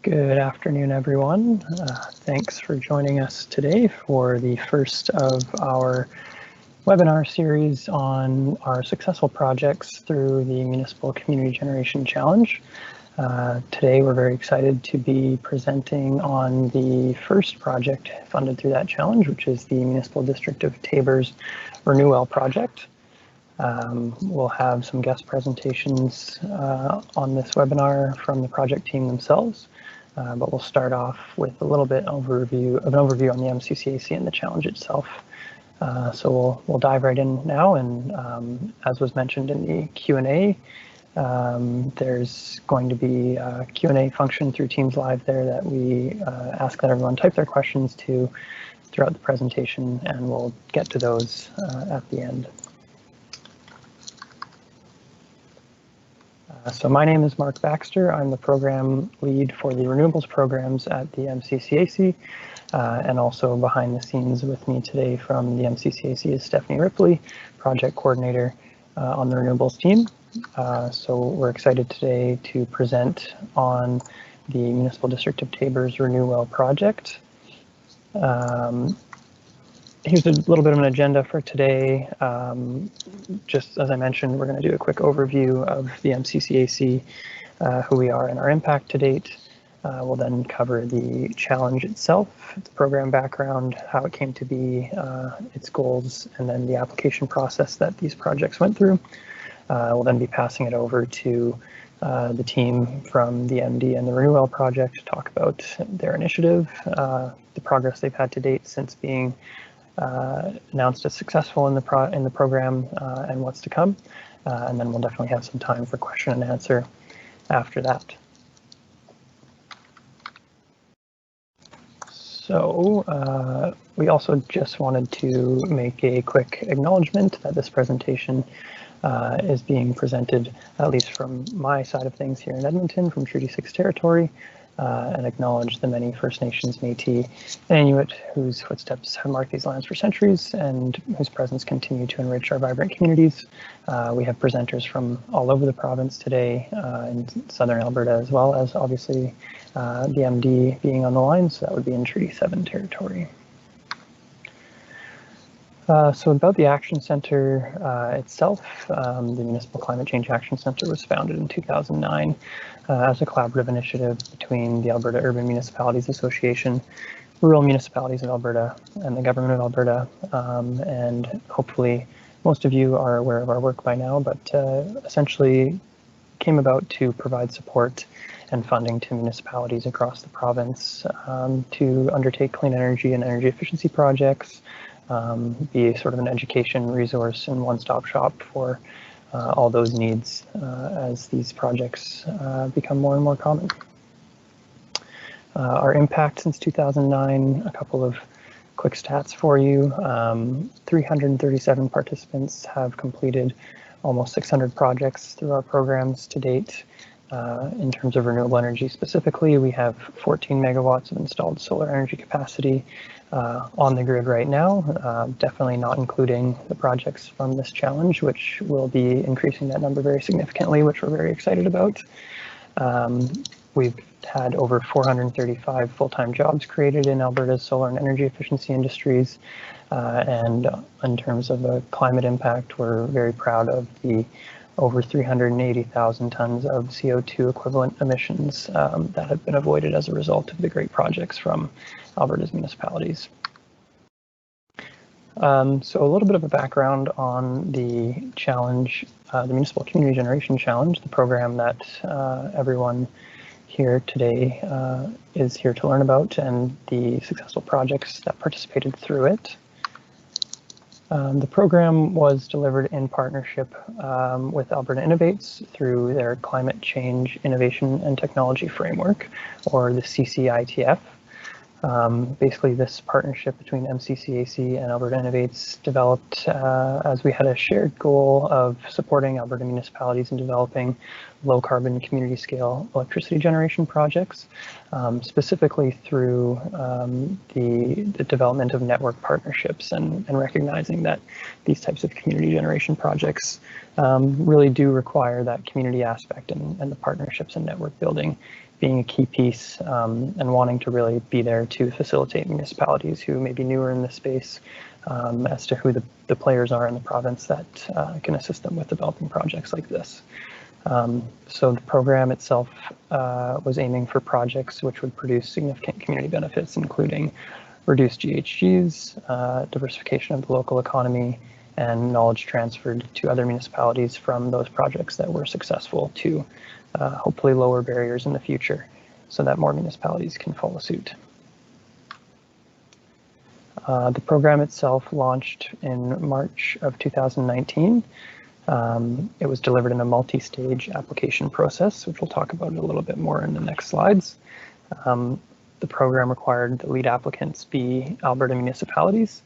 Good afternoon, everyone. Thanks for joining us today for the first of our webinar series on our successful projects through the Municipal Community Generation Challenge. Today, we're very excited to be presenting on the first project funded through that challenge, which is the Municipal District of Taber's RenuWell Project. We'll have some guest presentations on this webinar from the project team themselves, but we'll start off with a little bit of an overview on the MCCAC and the challenge itself. So we'll dive right in now, and as was mentioned in the Q&A, there's going to be a Q&A function through Teams Live there that we ask that everyone type their questions to throughout the presentation, and we'll get to those at the end. So my name is Mark Baxter. I'm the program lead for the renewables programs at the MCCAC, and also behind the scenes with me today from the MCCAC is Stephanie Ripley, project coordinator on the renewables team. So we're excited today to present on the Municipal District of Taber's RenuWell Project. Here's a little bit of an agenda for today. Just as I mentioned, we're going to do a quick overview of the MCCAC, who we are and our impact to date. We'll then cover the challenge itself, the program background, how it came to be, its goals, and then the application process that these projects went through. We'll then be passing it over to the team from the MD and the RenuWell Project to talk about their initiative, the progress they've had to date since being announced as successful in the program, and what's to come, and then we'll definitely have some time for question and answer after that. So we also just wanted to make a quick acknowledgement that this presentation is being presented, at least from my side of things here in Edmonton, from Treaty 6 territory, and acknowledge the many First Nations, Métis, and Inuit whose footsteps have marked these lands for centuries and whose presence continue to enrich our vibrant communities. We have presenters from all over the province today, in southern Alberta, as well as obviously the MD being on the line, so that would be in Treaty 7 territory. So about the Action Centre itself, the Municipal Climate Change Action Centre was founded in 2009 as a collaborative initiative between the Alberta Urban Municipalities Association, Rural Municipalities of Alberta, and the Government of Alberta. And hopefully most of you are aware of our work by now, but essentially came about to provide support and funding to municipalities across the province to undertake clean energy and energy efficiency projects, be sort of an education resource and one-stop shop for all those needs as these projects become more and more common. Our impact since 2009, a couple of quick stats for you. 337 participants have completed almost 600 projects through our programs to date. In terms of renewable energy specifically, we have 14 megawatts of installed solar energy capacity on the grid right now, definitely not including the projects from this challenge, which will be increasing that number very significantly, which we're very excited about. We've had over 435 full-time jobs created in Alberta's solar and energy efficiency industries. And in terms of the climate impact, we're very proud of the over 380,000 tons of CO2 equivalent emissions that have been avoided as a result of the great projects from Alberta's municipalities. So a little bit of a background on the challenge, the Municipal Community Generation Challenge, the program that everyone here today is here to learn about, and the successful projects that participated through it. The program was delivered in partnership with Alberta Innovates through their Climate Change Innovation and Technology Framework, or the CCITF. Basically, this partnership between MCCAC and Alberta Innovates developed as we had a shared goal of supporting Alberta municipalities in developing low-carbon community-scale electricity generation projects, specifically through the development of network partnerships and recognizing that these types of community generation projects really do require that community aspect and the partnerships and network building being a key piece and wanting to really be there to facilitate municipalities who may be newer in this space as to who the players are in the province that can assist them with developing projects like this. So the program itself was aiming for projects which would produce significant community benefits, including reduced GHGs, diversification of the local economy, and knowledge transferred to other municipalities from those projects that were successful to hopefully lower barriers in the future so that more municipalities can follow suit. The program itself launched in March of 2019. It was delivered in a multi-stage application process, which we'll talk about a little bit more in the next slides. The program required the lead applicants be Alberta municipalities,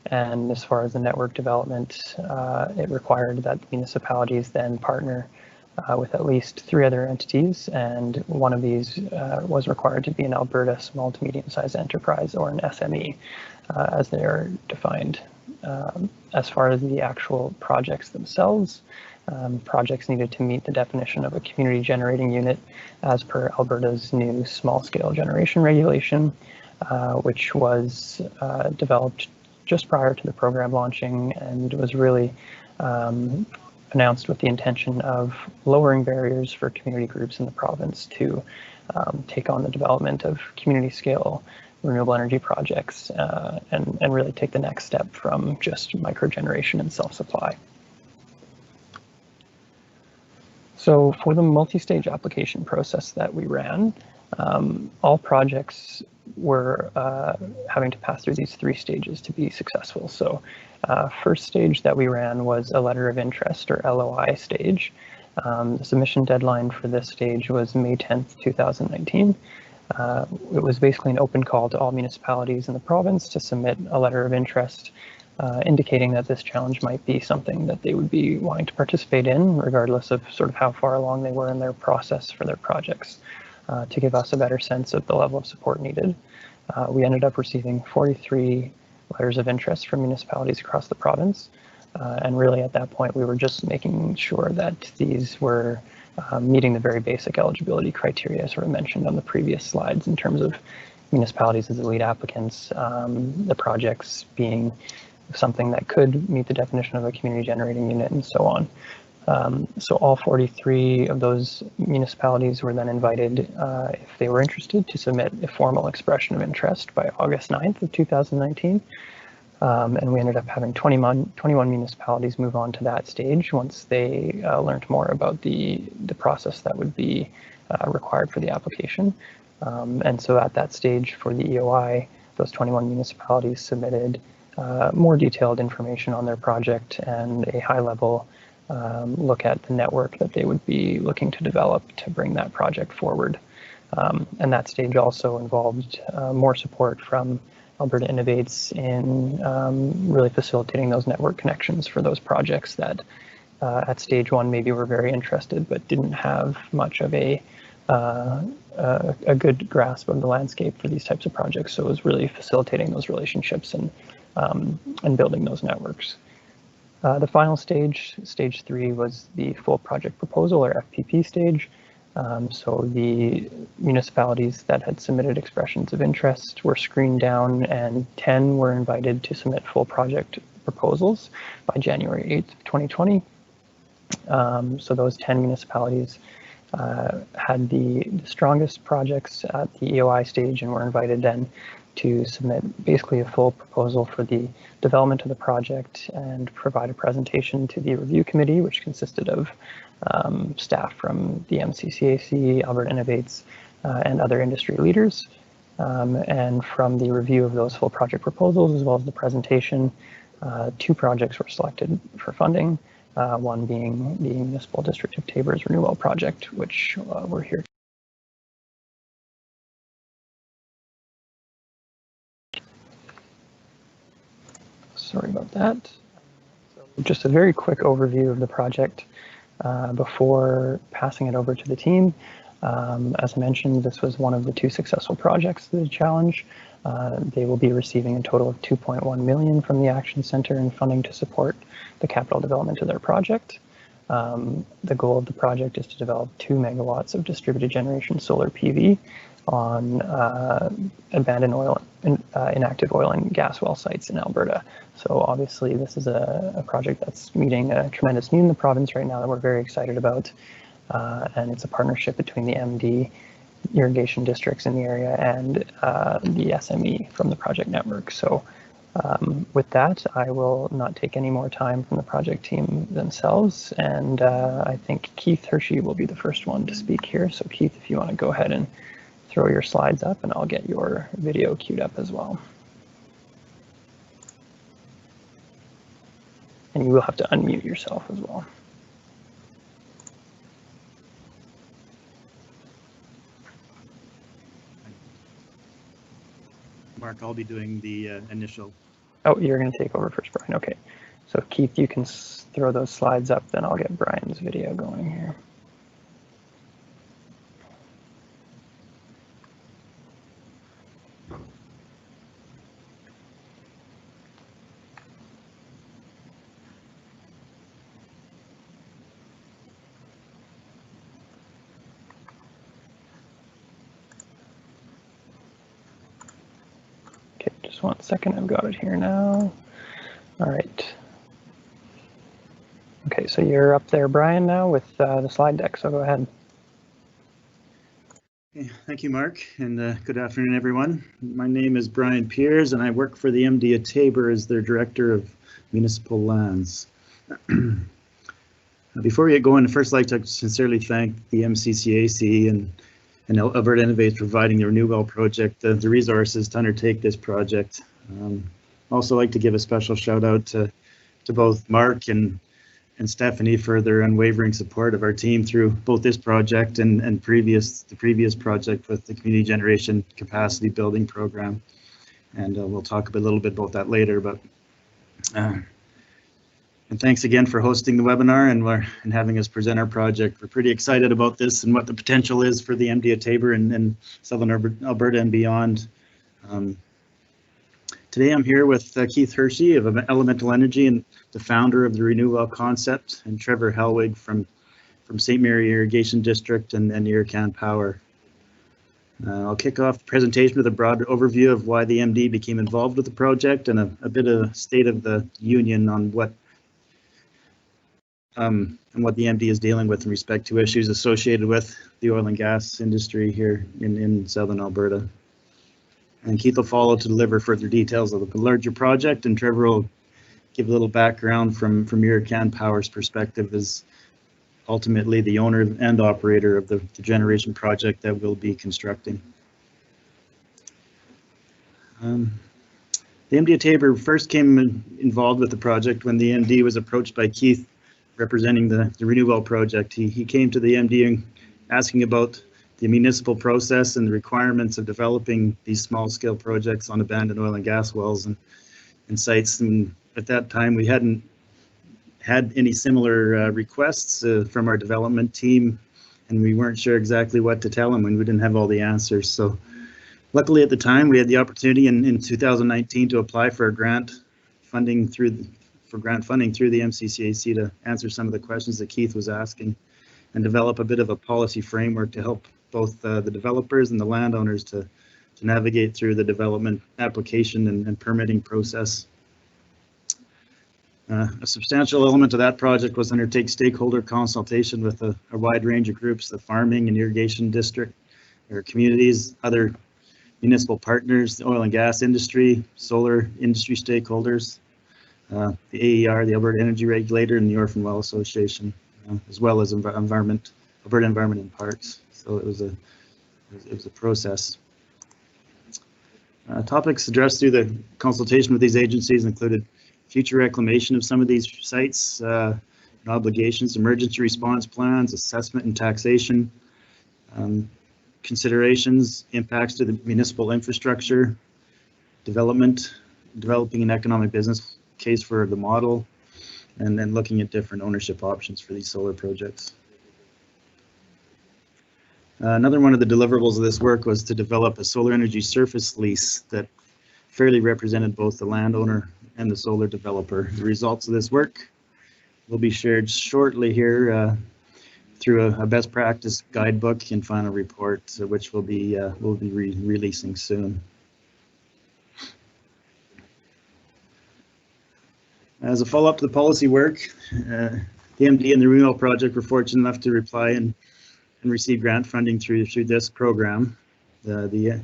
and as far as the network development, it required that municipalities then partner with at least 3 other entities, and one of these was required to be an Alberta small to medium-sized enterprise, or an SME, as they are defined. As far as the actual projects themselves, projects needed to meet the definition of a community generating unit as per Alberta's new small-scale generation regulation, which was developed just prior to the program launching and was really announced with the intention of lowering barriers for community groups in the province to take on the development of community scale renewable energy projects and really take the next step from just microgeneration and self-supply. So for the multi-stage application process that we ran, all projects were having to pass through these 3 stages to be successful. So first stage that we ran was a letter of interest, or LOI stage. The submission deadline for this stage was May 10th, 2019. It was basically an open call to all municipalities in the province to submit a letter of interest indicating that this challenge might be something that they would be wanting to participate in, regardless of sort of how far along they were in their process for their projects, to give us a better sense of the level of support needed. We ended up receiving 43 letters of interest from municipalities across the province. And really at that point, we were just making sure that these were meeting the very basic eligibility criteria sort of mentioned on the previous slides in terms of municipalities as the lead applicants, the projects being something that could meet the definition of a community generating unit, and so on. So all 43 of those municipalities were then invited, if they were interested, to submit a formal expression of interest by August 9th of 2019. And we ended up having 21 municipalities move on to that stage once they learned more about the process that would be required for the application. And so at that stage for the EOI, those 21 municipalities submitted more detailed information on their project and a high-level look at the network that they would be looking to develop to bring that project forward. And that stage also involved more support from Alberta Innovates in really facilitating those network connections for those projects that at stage 1 maybe were very interested but didn't have much of a good grasp of the landscape for these types of projects. So it was really facilitating those relationships and building those networks. The final stage, stage 3, was the full project proposal, or FPP stage. So the municipalities that had submitted expressions of interest were screened down, and 10 were invited to submit full project proposals by January 8th, 2020. So those 10 municipalities had the strongest projects at the EOI stage and were invited then to submit basically a full proposal for the development of the project and provide a presentation to the review committee, which consisted of staff from the MCCAC, Alberta Innovates, and other industry leaders. And from the review of those full project proposals, as well as the presentation, 2 projects were selected for funding, one being the Municipal District of Tabor's RenuWell Project, which we're here. Sorry about that. So just a very quick overview of the project before passing it over to the team. As I mentioned, this was one of the 2 successful projects of the challenge. They will be receiving a total of $2.1 million from the Action Centre in funding to support the capital development of their project. The goal of the project is to develop 2 megawatts of distributed generation solar PV on abandoned oil, inactive oil and gas well sites in Alberta. So obviously this is a project that's meeting a tremendous need in the province right now that we're very excited about. And it's a partnership between the MD irrigation districts in the area and the SME from the project network. So with that, I will not take any more time from the project team themselves. And I think Keith Hershey will be the first one to speak here. So Keith, if you want to go ahead and throw your slides up, and I'll get your video queued up as well. And you will have to unmute yourself as well. Mark, I'll be doing the initial. Oh, you're going to take over first, Brian. Okay. So Keith, you can throw those slides up, then I'll get Brian's video going here. Just 1 second, I've got it here now. All right. Okay, so you're up there, Brian, now with the slide deck, so go ahead. Okay, thank you, Mark, and good afternoon, everyone. My name is Brian Piers, and I work for the MD of Tabor as their Director of Municipal Lands. Before we get going, I'd first like to sincerely thank the MCCAC and Alberta Innovates providing the RenuWell Project the resources to undertake this project. Also like to give a special shout out to both Mark and Stephanie for their unwavering support of our team through both this project and the previous project with the Community Generation Capacity Building Program. And we'll talk a little bit about that later. But and thanks again for hosting the webinar and having us present our project. We're pretty excited about this and what the potential is for the MD of Tabor and Southern Alberta and beyond. Today I'm here with Keith Hershey of Elemental Energy and the founder of the RenuWell concept, and Trevor Helwig from St. Mary Irrigation District and Irrican Power. I'll kick off the presentation with a broad overview of why the MD became involved with the project and a bit of state of the union on what the MD is dealing with in respect to issues associated with the oil and gas industry here in Southern Alberta. And Keith will follow to deliver further details of the larger project, and Trevor will give a little background from Irrican Power's perspective as ultimately the owner and operator of the generation project that we'll be constructing. The MD of Tabor first came involved with the project when the MD was approached by Keith representing the RenuWell project. He came to the MD asking about the municipal process and the requirements of developing these small scale projects on abandoned oil and gas wells and sites. And at that time, we hadn't had any similar requests from our development team, and we weren't sure exactly what to tell them, and we didn't have all the answers. So luckily at the time, we had the opportunity in 2019 to apply for a grant funding through the MCCAC to answer some of the questions that Keith was asking and develop a bit of a policy framework to help both the developers and the landowners to navigate through the development application and permitting process. A substantial element of that project was undertake stakeholder consultation with a wide range of groups, the farming and irrigation district, or communities, other municipal partners, the oil and gas industry, solar industry stakeholders, the AER, the Alberta Energy Regulator, and the Orphan Well Association, as well as Alberta Environment and Parks. So it was a process. Topics addressed through the consultation with these agencies included future reclamation of some of these sites, obligations, emergency response plans, assessment and taxation, considerations, impacts to the municipal infrastructure, developing an economic business case for the model, and then looking at different ownership options for these solar projects. Another one of the deliverables of this work was to develop a solar energy surface lease that fairly represented both the landowner and the solar developer. The results of this work will be shared shortly here through a best practice guidebook and final report, which we'll be releasing soon. As a follow-up to the policy work, the MD and the RenuWell Project were fortunate enough to reply and receive grant funding through this program. To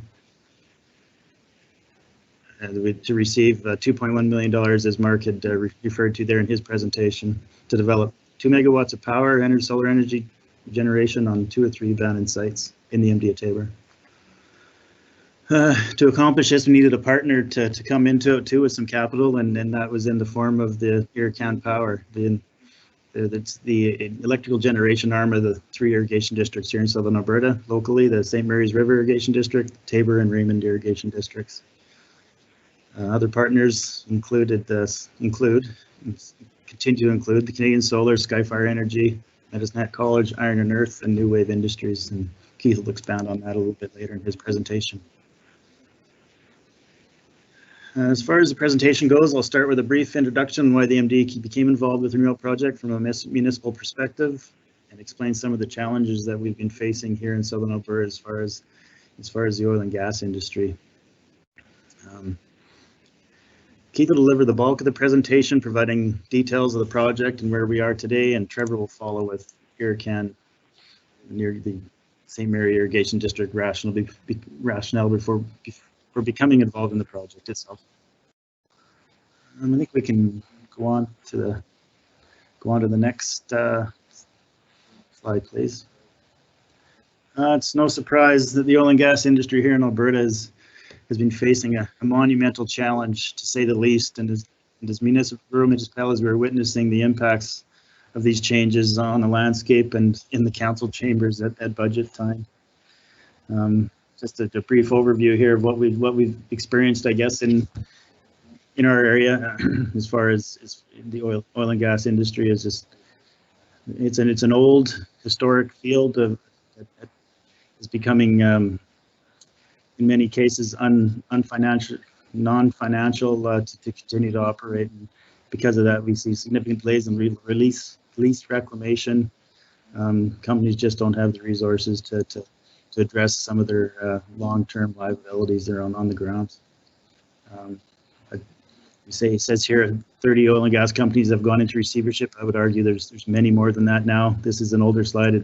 receive $2.1 million, as Mark had referred to there in his presentation, to develop 2 megawatts of power and solar energy generation on 2 or 3 abandoned sites in the MD of Taber. To accomplish this, we needed a partner to come into it too with some capital, and that was in the form of the Irrican Power, the electrical generation arm of the 3 irrigation districts here in southern Alberta, locally, the St. Mary's River Irrigation District, Taber and Raymond Irrigation Districts. Other partners continue to include the Canadian Solar, Skyfire Energy, Medicine College, Iron and Earth, and New Wave Industries, and Keith will expand on that a little bit later in his presentation. As far as the presentation goes, I'll start with a brief introduction on why the MD became involved with the RenuWell Project from a municipal perspective, and explain some of the challenges that we've been facing here in southern Alberta as far as the oil and gas industry. Keith will deliver the bulk of the presentation, providing details of the project and where we are today, and Trevor will follow with Irrican near the St. Mary Irrigation District rationale before becoming involved in the project itself. I think we can go on to the next slide, please. It's no surprise that the oil and gas industry here in Alberta has been facing a monumental challenge, to say the least, and as municipalities, we're witnessing the impacts of these changes on the landscape and in the council chambers at budget time. Just a brief overview here of what we've experienced, I guess, in our area as far as the oil and gas industry is just it's an old historic field that is becoming in many cases non-financial to continue to operate. And because of that, we see significant delays in lease reclamation. Companies just don't have the resources to address some of their long-term liabilities that are on the ground. It says here 30 oil and gas companies have gone into receivership. I would argue there's many more than that now. This is an older slide.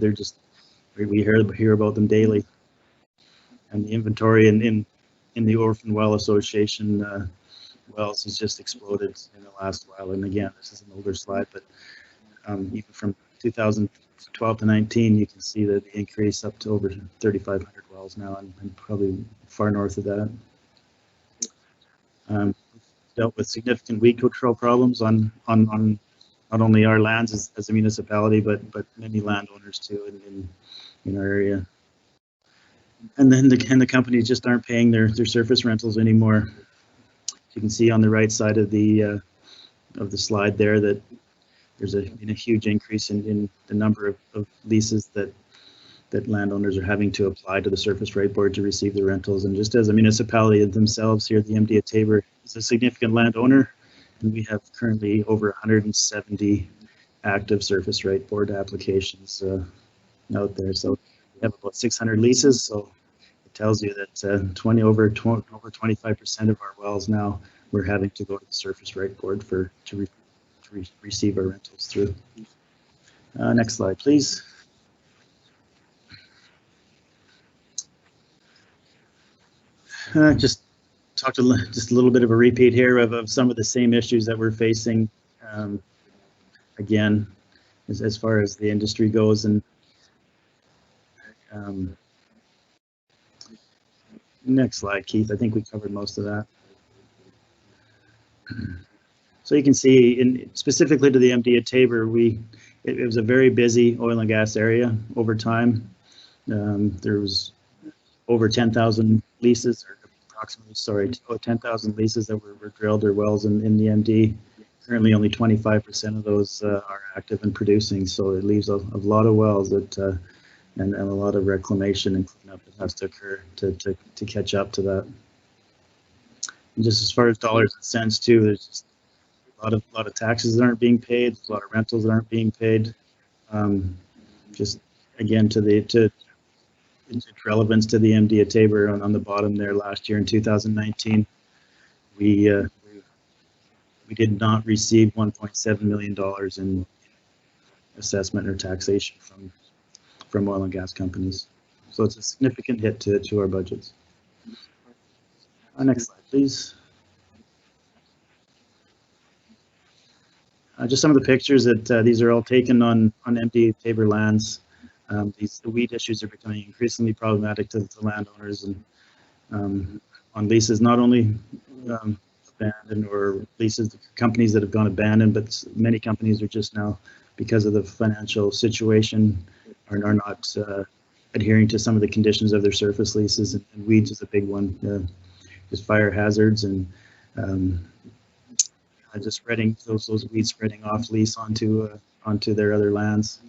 We hear about them daily. And the inventory in the Orphan Well Association wells has just exploded in the last while. And again, this is an older slide, but even from 2012 to 19, you can see that the increase up to over 3,500 wells now, and probably far north of that. Dealt with significant weed control problems on not only our lands as a municipality, but many landowners too in our area. And then the companies just aren't paying their surface rentals anymore. You can see on the right side of the slide there that there's a huge increase in the number of leases that landowners are having to apply to the Surface Rate Board to receive the rentals. And just as a municipality themselves here, the MD of Taber is a significant landowner, and we have currently over 170 active Surface Rate Board applications out there. So we have about 600 leases, so it tells you that over 25% of our wells now we're having to go to the Surface Rate Board to receive our rentals through. Next slide, please. Just a little bit of a repeat here of some of the same issues that we're facing. Again, as far as the industry goes, and next slide, Keith. I think we covered most of that. So you can see, specifically to the MD at Taber, it was a very busy oil and gas area over time. There was over 10,000 leases, or approximately, 10,000 leases that were drilled or wells in the MD. Currently, only 25% of those are active and producing, so it leaves a lot of wells that and a lot of reclamation and cleanup that has to occur to catch up to that. And just as far as dollars and cents too, there's just A lot of taxes that aren't being paid, a lot of rentals that aren't being paid. Just again to its relevance to the MD at Tabor on the bottom there last year in 2019, we did not receive $1.7 million in assessment or taxation from oil and gas companies. So it's a significant hit to our budgets. Next slide, please. Just some of the pictures that these are all taken on empty Tabor lands. The weed issues are becoming increasingly problematic to the landowners, and on leases not only abandoned or leases companies that have gone abandoned, but many companies are just now, because of the financial situation, are not adhering to some of the conditions of their surface leases, and weeds is a big one. Just fire hazards and just spreading those weeds spreading off lease onto their other lands.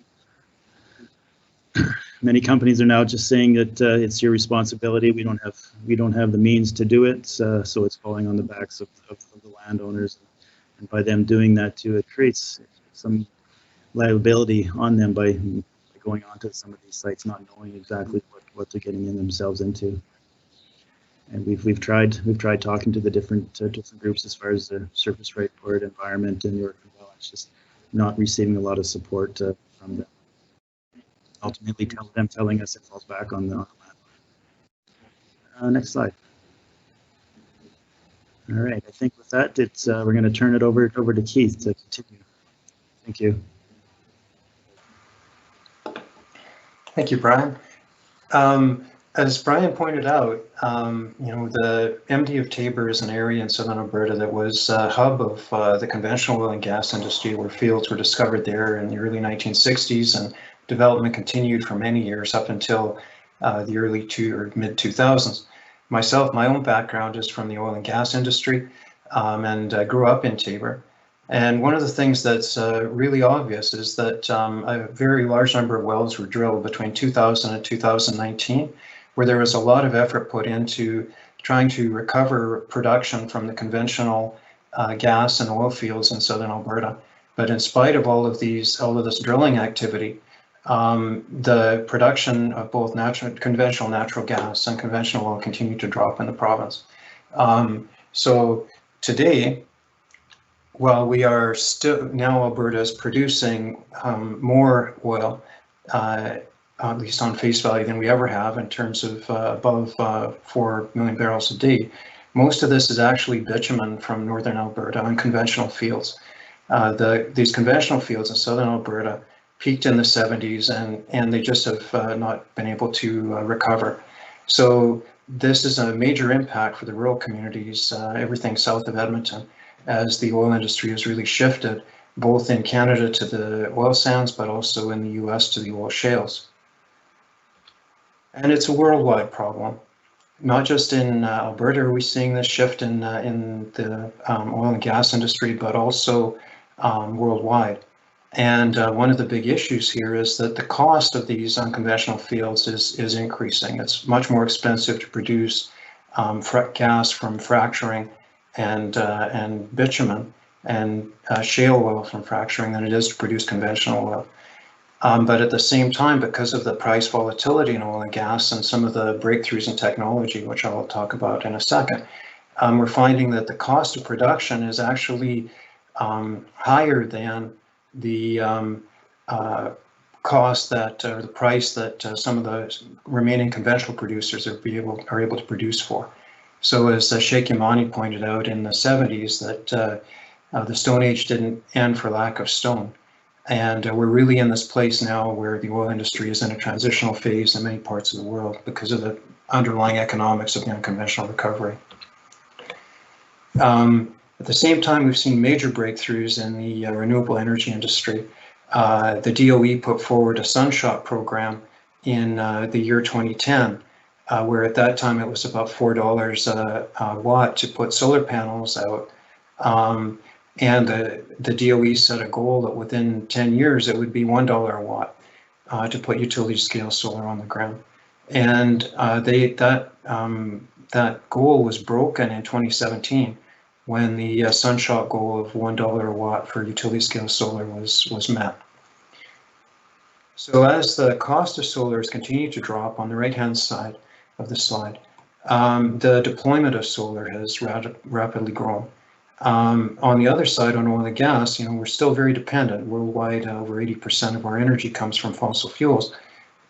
Many companies are now just saying that it's your responsibility. We don't have the means to do it, so it's falling on the backs of the landowners, and by them doing that too, it creates some liability on them by going onto some of these sites not knowing exactly what they're getting in themselves into. And we've tried talking to the different groups as far as the Surface Right Board, Environment, and RenuWell. It's just not receiving a lot of support from them. Ultimately, telling us it falls back on the land. Next slide. All right, I think with that, we're going to turn it over to Keith to continue. Thank you. Thank you, Brian. As Brian pointed out, the MD of Tabor is an area in southern Alberta that was a hub of the conventional oil and gas industry, where fields were discovered there in the early 1960s, and development continued for many years up until the early mid 2000s. Myself, my own background is from the oil and gas industry, and grew up in Tabor. And one of the things that's really obvious is that a very large number of wells were drilled between 2000 and 2019, where there was a lot of effort put into trying to recover production from the conventional gas and oil fields in southern Alberta. But in spite of all of this drilling activity, the production of both conventional natural gas and conventional oil continued to drop in the province. So today, while we are now Alberta is producing more oil, at least on face value, than we ever have in terms of above 4 million barrels a day, most of this is actually bitumen from northern Alberta on conventional fields. These conventional fields in southern Alberta peaked in the 70s, and they just have not been able to recover. So this is a major impact for the rural communities, everything south of Edmonton, as the oil industry has really shifted both in Canada to the oil sands, but also in the US to the oil shales. And it's a worldwide problem. Not just in Alberta are we seeing this shift in the oil and gas industry, but also worldwide. And one of the big issues here is that the cost of these unconventional fields is increasing. It's much more expensive to produce gas from fracturing and bitumen and shale oil from fracturing than it is to produce conventional oil. But at the same time, because of the price volatility in oil and gas and some of the breakthroughs in technology, which I'll talk about in a second, we're finding that the cost of production is actually higher than the cost that, or the price that some of the remaining conventional producers are able to produce for. So as Sheikh Yamani pointed out in the 70s, that the Stone Age didn't end for lack of stone. And we're really in this place now where the oil industry is in a transitional phase in many parts of the world because of the underlying economics of the unconventional recovery. At the same time, we've seen major breakthroughs in the renewable energy industry. The DOE put forward a sunshot program in the year 2010, where at that time it was about $4 a watt to put solar panels out. And the DOE set a goal that within 10 years it would be $1 a watt to put utility scale solar on the ground. And that goal was broken in 2017 when the sunshot goal of $1 a watt for utility scale solar was met. So as the cost of solar has continued to drop on the right-hand side of the slide, the deployment of solar has rapidly grown. On the other side, on oil and gas, we're still very dependent. Worldwide, over 80% of our energy comes from fossil fuels.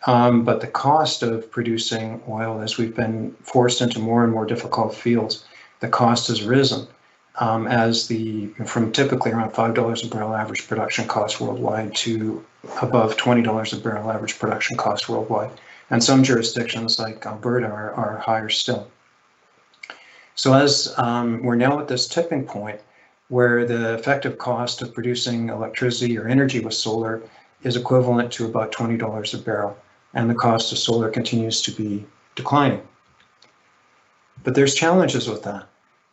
But the cost of producing oil, as we've been forced into more and more difficult fields, the cost has risen from typically around $5 a barrel average production cost worldwide to above $20 a barrel average production cost worldwide. And some jurisdictions like Alberta are higher still. So as we're now at this tipping point where the effective cost of producing electricity or energy with solar is equivalent to about $20 a barrel, and the cost of solar continues to be declining. But there's challenges with that.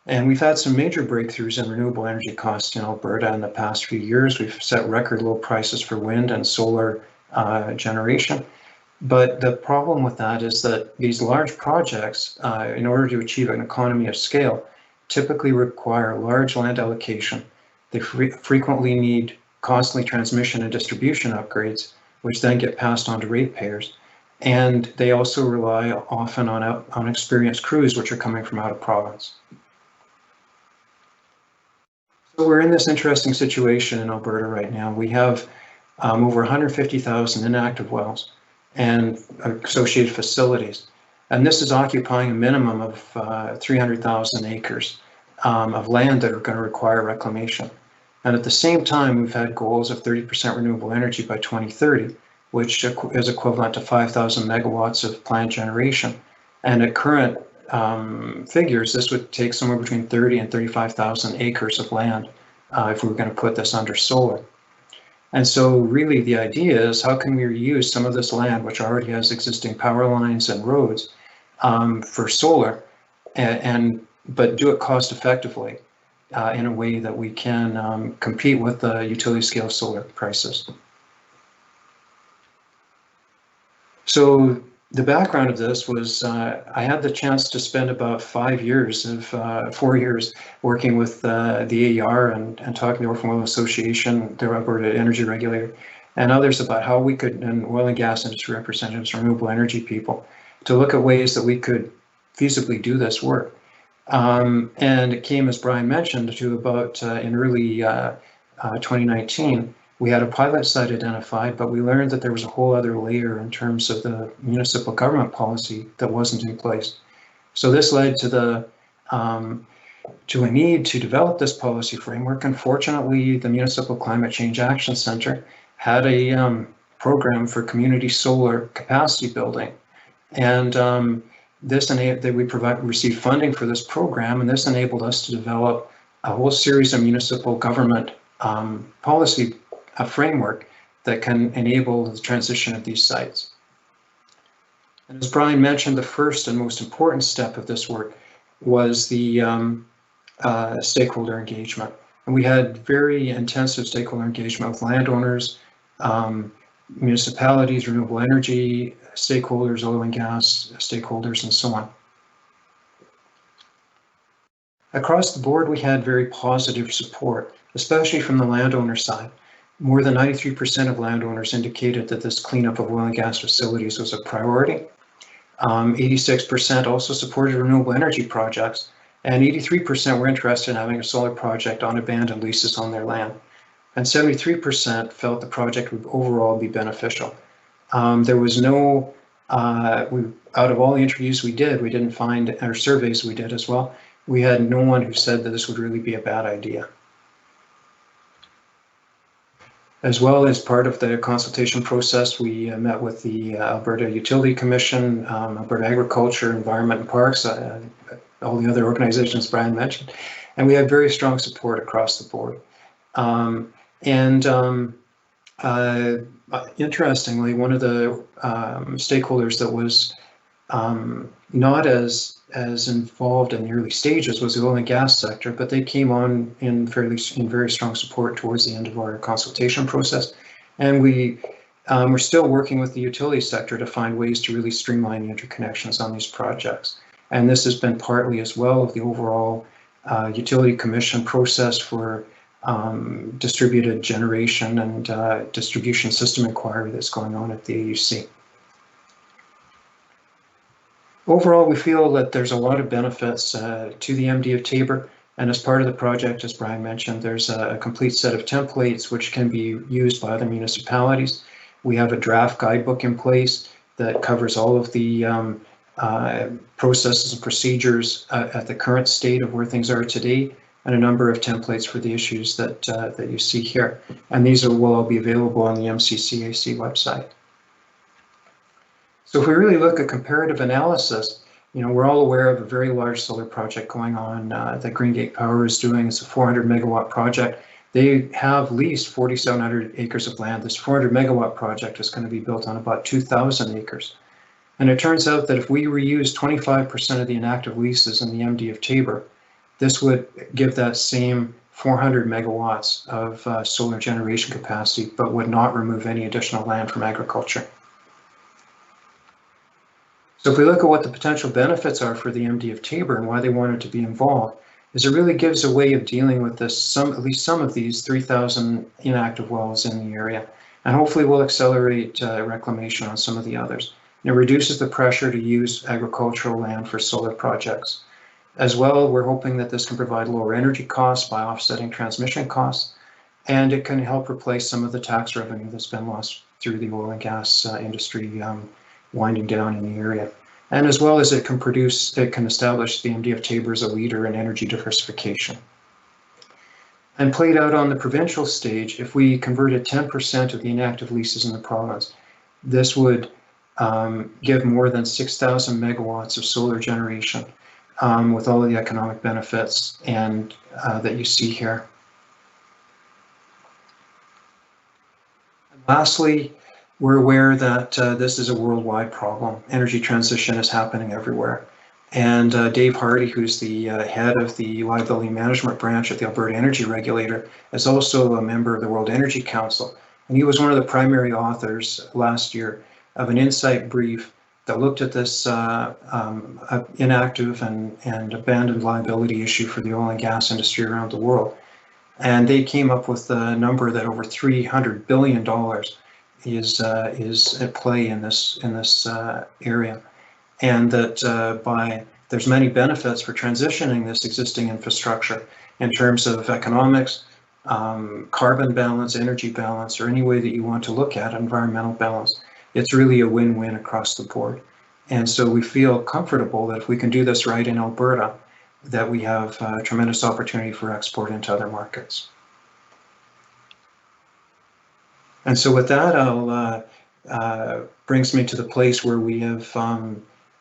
And we've had some major breakthroughs in renewable energy costs in Alberta in the past few years. We've set record low prices for wind and solar generation. But the problem with that is that these large projects, in order to achieve an economy of scale, typically require large land allocation. They frequently need costly transmission and distribution upgrades, which then get passed on to ratepayers. And they also rely often on experienced crews, which are coming from out of province. So we're in this interesting situation in Alberta right now. We have over 150,000 inactive wells and associated facilities. And this is occupying a minimum of 300,000 acres of land that are going to require reclamation. And at the same time, we've had goals of 30% renewable energy by 2030, which is equivalent to 5,000 megawatts of planned generation. And at current figures, this would take somewhere between 30 and 35,000 acres of land if we were going to put this under solar. And so really the idea is, how can we reuse some of this land, which already has existing power lines and roads, for solar, but do it cost effectively in a way that we can compete with the utility scale solar prices. So the background of this was I had the chance to spend about 4 years working with the AER and talking to the Orphan Oil Association, the Alberta Energy Regulator, and others about how we could, and oil and gas industry representatives, renewable energy people, to look at ways that we could feasibly do this work. And it came, as Brian mentioned, to about in early 2019, we had a pilot site identified, but we learned that there was a whole other layer in terms of the municipal government policy that wasn't in place. So this led to a need to develop this policy framework. And fortunately, the Municipal Climate Change Action Center had a program for community solar capacity building. And we received funding for this program, and this enabled us to develop a whole series of municipal government policy framework that can enable the transition of these sites. And as Brian mentioned, the first and most important step of this work was the stakeholder engagement. And we had very intensive stakeholder engagement with landowners, municipalities, renewable energy stakeholders, oil and gas stakeholders, and so on. Across the board, we had very positive support, especially from the landowner side. More than 93% of landowners indicated that this cleanup of oil and gas facilities was a priority. 86% also supported renewable energy projects, and 83% were interested in having a solar project on abandoned leases on their land. And 73% felt the project would overall be beneficial. There was no, out of all the interviews we did, we didn't find, or surveys we did as well, we had no one who said that this would really be a bad idea. As well as part of the consultation process, we met with the Alberta Utility Commission, Alberta Agriculture, Environment and Parks, all the other organizations Brian mentioned, and we had very strong support across the board. Interestingly, one of the stakeholders that was not as involved in the early stages was the oil and gas sector, but they came on in very strong support towards the end of our consultation process. And we're still working with the utility sector to find ways to really streamline the interconnections on these projects. And this has been partly as well of the overall utility commission process for distributed generation and distribution system inquiry that's going on at the AUC. Overall, we feel that there's a lot of benefits to the MD of Taber, and as part of the project, as Brian mentioned, there's a complete set of templates which can be used by other municipalities. We have a draft guidebook in place that covers all of the processes and procedures at the current state of where things are today, and a number of templates for the issues that that you see here. And these will all be available on the MCCAC website. So if we really look at comparative analysis, you know, we're all aware of a very large solar project going on that Green Gate Power is doing. It's a 400 megawatt project. They have leased 4,700 acres of land. This 400 megawatt project is going to be built on about 2,000 acres. And it turns out that if we reuse 25% of the inactive leases in the MD of Taber, this would give that same 400 megawatts of solar generation capacity, but would not remove any additional land from agriculture. So if we look at what the potential benefits are for the MD of Taber and why they wanted to be involved, is it really gives a way of dealing with this, at least some of these 3,000 inactive wells in the area, and hopefully will accelerate reclamation on some of the others. And it reduces the pressure to use agricultural land for solar projects. As well, we're hoping that this can provide lower energy costs by offsetting transmission costs, and it can help replace some of the tax revenue that's been lost through the oil and gas industry winding down in the area. And as well as it can establish the MD of Taber as a leader in energy diversification. And played out on the provincial stage, if we converted 10% of the inactive leases in the province, this would give more than 6,000 megawatts of solar generation with all of the economic benefits and that you see here. And lastly, we're aware that this is a worldwide problem. Energy transition is happening everywhere. And Dave Hardy, who's the head of the liability management branch at the Alberta Energy Regulator, is also a member of the World Energy Council. And he was one of the primary authors last year of an insight brief that looked at this inactive and abandoned liability issue for the oil and gas industry around the world. And they came up with a number that over $300 billion is at play in this area, and that there's many benefits for transitioning this existing infrastructure in terms of economics, carbon balance, energy balance, or any way that you want to look at environmental balance. It's really a win-win across the board. And so we feel comfortable that if we can do this right in Alberta, that we have a tremendous opportunity for export into other markets. And so with that, brings me to the place where we have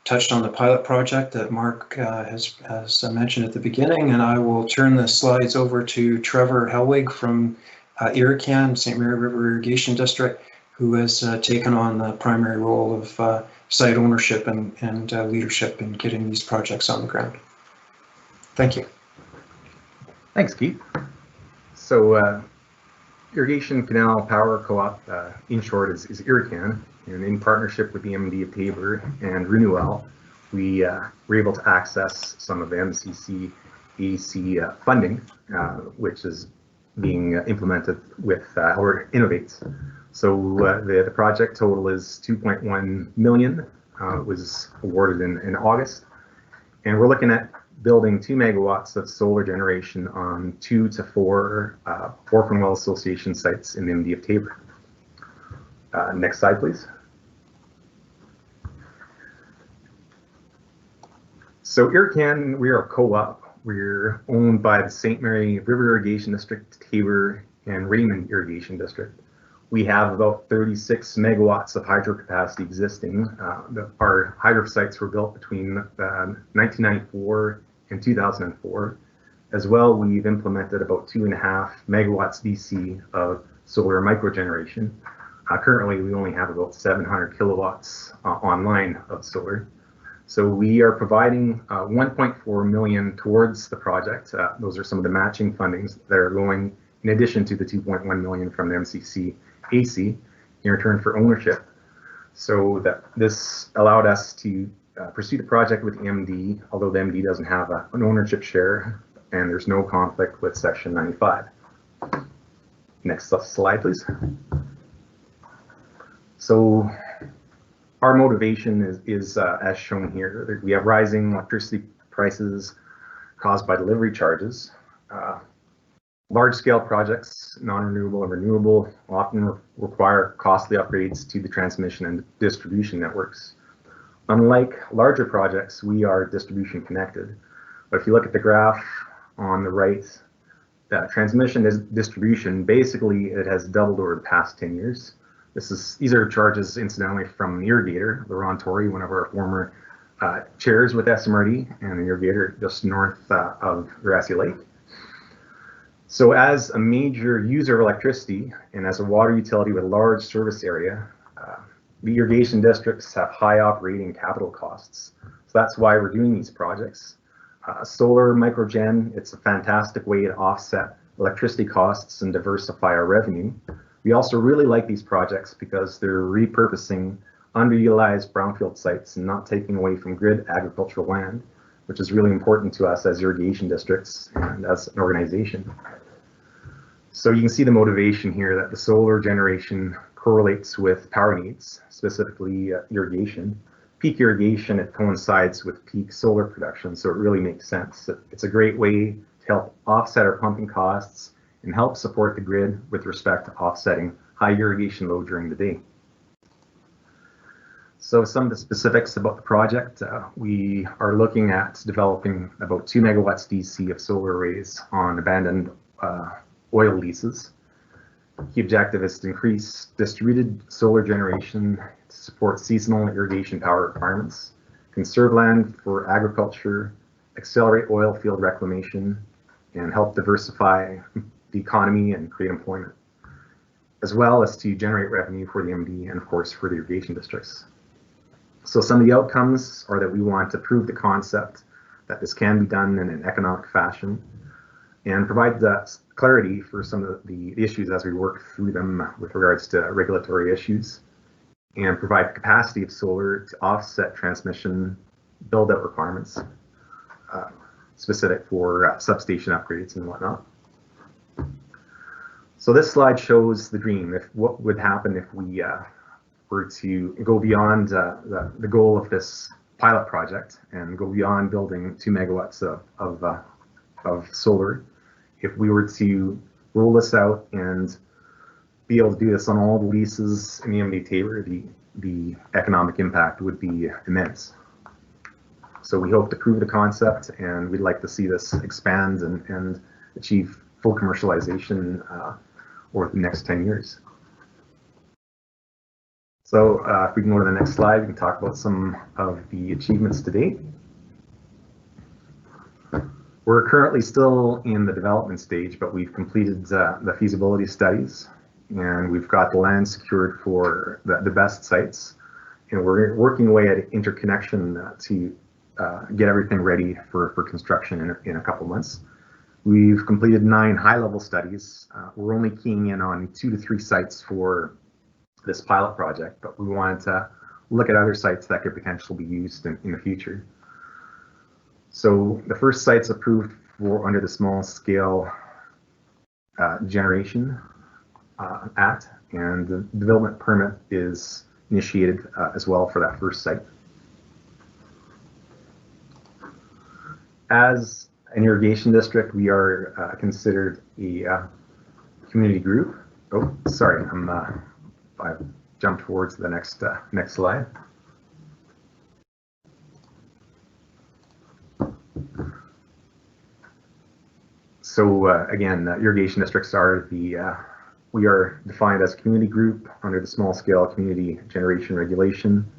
touched on the pilot project that Mark has mentioned at the beginning, and I will turn the slides over to Trevor Helwig from Iracan, St. Mary River Irrigation District, who has taken on the primary role of site ownership and leadership in getting these projects on the ground. Thank you. Thanks, Keith. So Irrigation Canal Power Co-op, in short, is Iracan, and in partnership with the MD of Taber and RenuWell, we were able to access some of the MCCAC funding, which is being implemented with Alberta Innovates. So the project total is 2.1 million. It was awarded in August, and we're looking at building 2 megawatts of solar generation on 2 to 4 Orphan Well Association sites in the MD of Taber. Next slide, please. So Iracan, we are a co-op. We're owned by the St. Mary River Irrigation District, Taber, and Raymond Irrigation District. We have about 36 megawatts of hydro capacity existing. Our hydro sites were built between 1994 and 2004. As well, we've implemented about 2.5 megawatts DC of solar microgeneration. Currently, we only have about 700 kilowatts online of solar. So we are providing 1.4 million towards the project. Those are some of the matching fundings that are going in addition to the 2.1 million from the MCCAC in return for ownership. So that this allowed us to pursue the project with the MD, although the MD doesn't have an ownership share. and there's no conflict with Section 95. Next slide, please. So our motivation is as shown here. We have rising electricity prices caused by delivery charges. Large-scale projects, non-renewable and renewable, often require costly upgrades to the transmission and distribution networks. Unlike larger projects, we are distribution connected. But if you look at the graph on the right, transmission distribution, basically it has doubled over the past 10 years. These are charges incidentally from the irrigator, Laurent Torrey, one of our former chairs with SMRD, and the irrigator just north of Grassy Lake. So as a major user of electricity and as a water utility with a large service area, the irrigation districts have high operating capital costs. So that's why we're doing these projects. Solar microgen, it's a fantastic way to offset electricity costs and diversify our revenue. We also really like these projects because they're repurposing underutilized brownfield sites and not taking away from grid agricultural land, which is really important to us as irrigation districts and as an organization. So you can see the motivation here that the solar generation correlates with power needs, specifically irrigation. Peak irrigation, it coincides with peak solar production, so it really makes sense. It's a great way to help offset our pumping costs and help support the grid with respect to offsetting high irrigation load during the day. So some of the specifics about the project, we are looking at developing about 2 megawatts DC of solar arrays on abandoned oil leases. Key objective is to increase distributed solar generation to support seasonal irrigation power requirements, conserve land for agriculture, accelerate oil field reclamation, and help diversify the economy and create employment, as well as to generate revenue for the MD and of course for the irrigation districts. So some of the outcomes are that we want to prove the concept that this can be done in an economic fashion and provide clarity for some of the issues as we work through them with regards to regulatory issues, and provide capacity of solar to offset transmission build-out requirements specific for substation upgrades and whatnot. So this slide shows the dream, what would happen if we were to go beyond the goal of this pilot project and go beyond building 2 megawatts of solar. If we were to roll this out and be able to do this on all the leases in the MD Tabor, the economic impact would be immense. So we hope to prove the concept, and we'd like to see this expand and achieve full commercialization over the next 10 years. So if we can go to the next slide, we can talk about some of the achievements to date. We're currently still in the development stage, but we've completed the feasibility studies, and we've got the land secured for the best sites. And we're working away at interconnection to get everything ready for construction in a couple months. We've completed 9 high-level studies. We're only keying in on 2 to 3 sites for this pilot project, but we wanted to look at other sites that could potentially be used in the future. So the first site's approved for under the Small Scale Generation Act, and the development permit is initiated as well for that first site. As an irrigation district, we are considered a community group. Oh, sorry, I've jumped forward to the next slide. So again, irrigation districts are we are defined as a community group under the Small Scale Community Generation Regulation.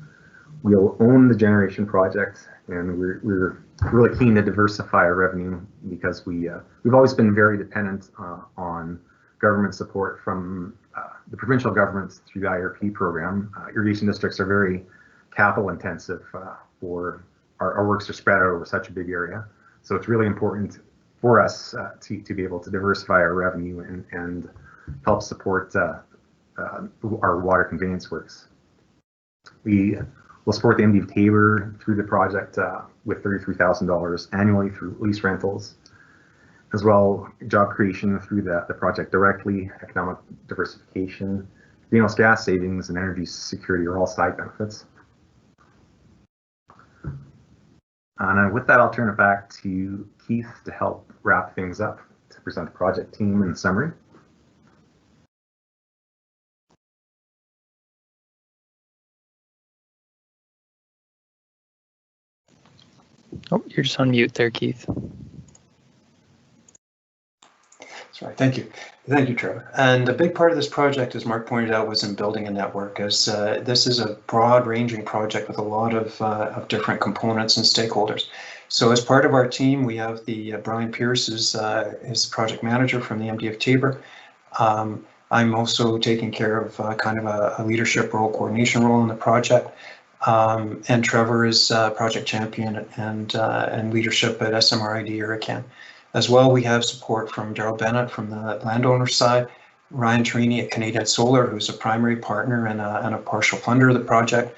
We'll own the generation project, and we're really keen to diversify our revenue because we've always been very dependent on government support from the provincial governments through the IRP program. Irrigation districts are very capital intensive for our works are spread out over such a big area. So it's really important for us to be able to diversify our revenue and help support our water conveyance works. We will support the MD of Tabor through the project with $33,000 annually through lease rentals. as well job creation through the project directly, economic diversification, greenhouse gas savings, and energy security are all side benefits. And with that, I'll turn it back to Keith to help wrap things up, to present the project team in summary. Oh, you're just on mute there, Keith. That's right. Thank you. Thank you, Trevor. And a big part of this project, as Mark pointed out, was in building a network, as this is a broad-ranging project with a lot of different components and stakeholders. So as part of our team, we have the Brian Pierce is the project manager from the MD of Tabor. I'm also taking care of kind of a leadership role, coordination role in the project. And Trevor is project champion and leadership at SMRID Hurricane. As well, we have support from Daryl Bennett from the landowner side, Ryan Trini at Canadian Solar, who's a primary partner and a partial funder of the project,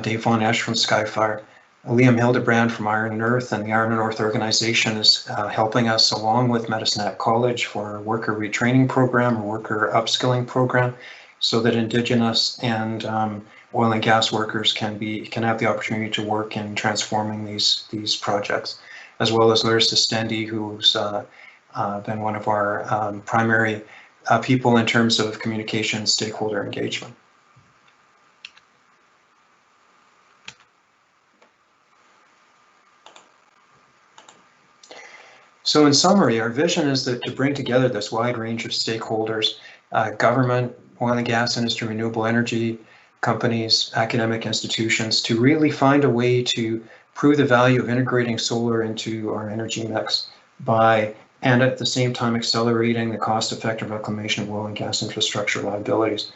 Dave Von Esch from Skyfire, Liam Hildebrand from Iron and Earth, and the Iron and Earth organization is helping us along with Medicine Hat College for a worker retraining program, or worker upskilling program, so that Indigenous and oil and gas workers can have the opportunity to work in transforming these projects, as well as Larissa Stendy, who's been one of our primary people in terms of communication, stakeholder engagement. So in summary, our vision is that to bring together this wide range of stakeholders, government, oil and gas industry, renewable energy companies, academic institutions, to really find a way to prove the value of integrating solar into our energy mix and at the same time accelerating the cost-effective reclamation of oil and gas infrastructure liabilities.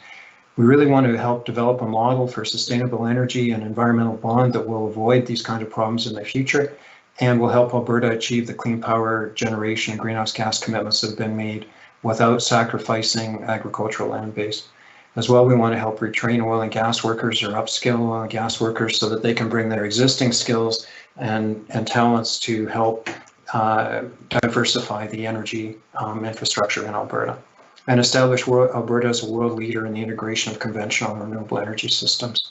We really want to help develop a model for sustainable energy and environmental bond that will avoid these kind of problems in the future and will help Alberta achieve the clean power generation and greenhouse gas commitments that have been made without sacrificing agricultural land base. As well, we want to help retrain oil and gas workers or upskill oil and gas workers so that they can bring their existing skills and talents to help diversify the energy infrastructure in Alberta and establish Alberta as a world leader in the integration of conventional and renewable energy systems.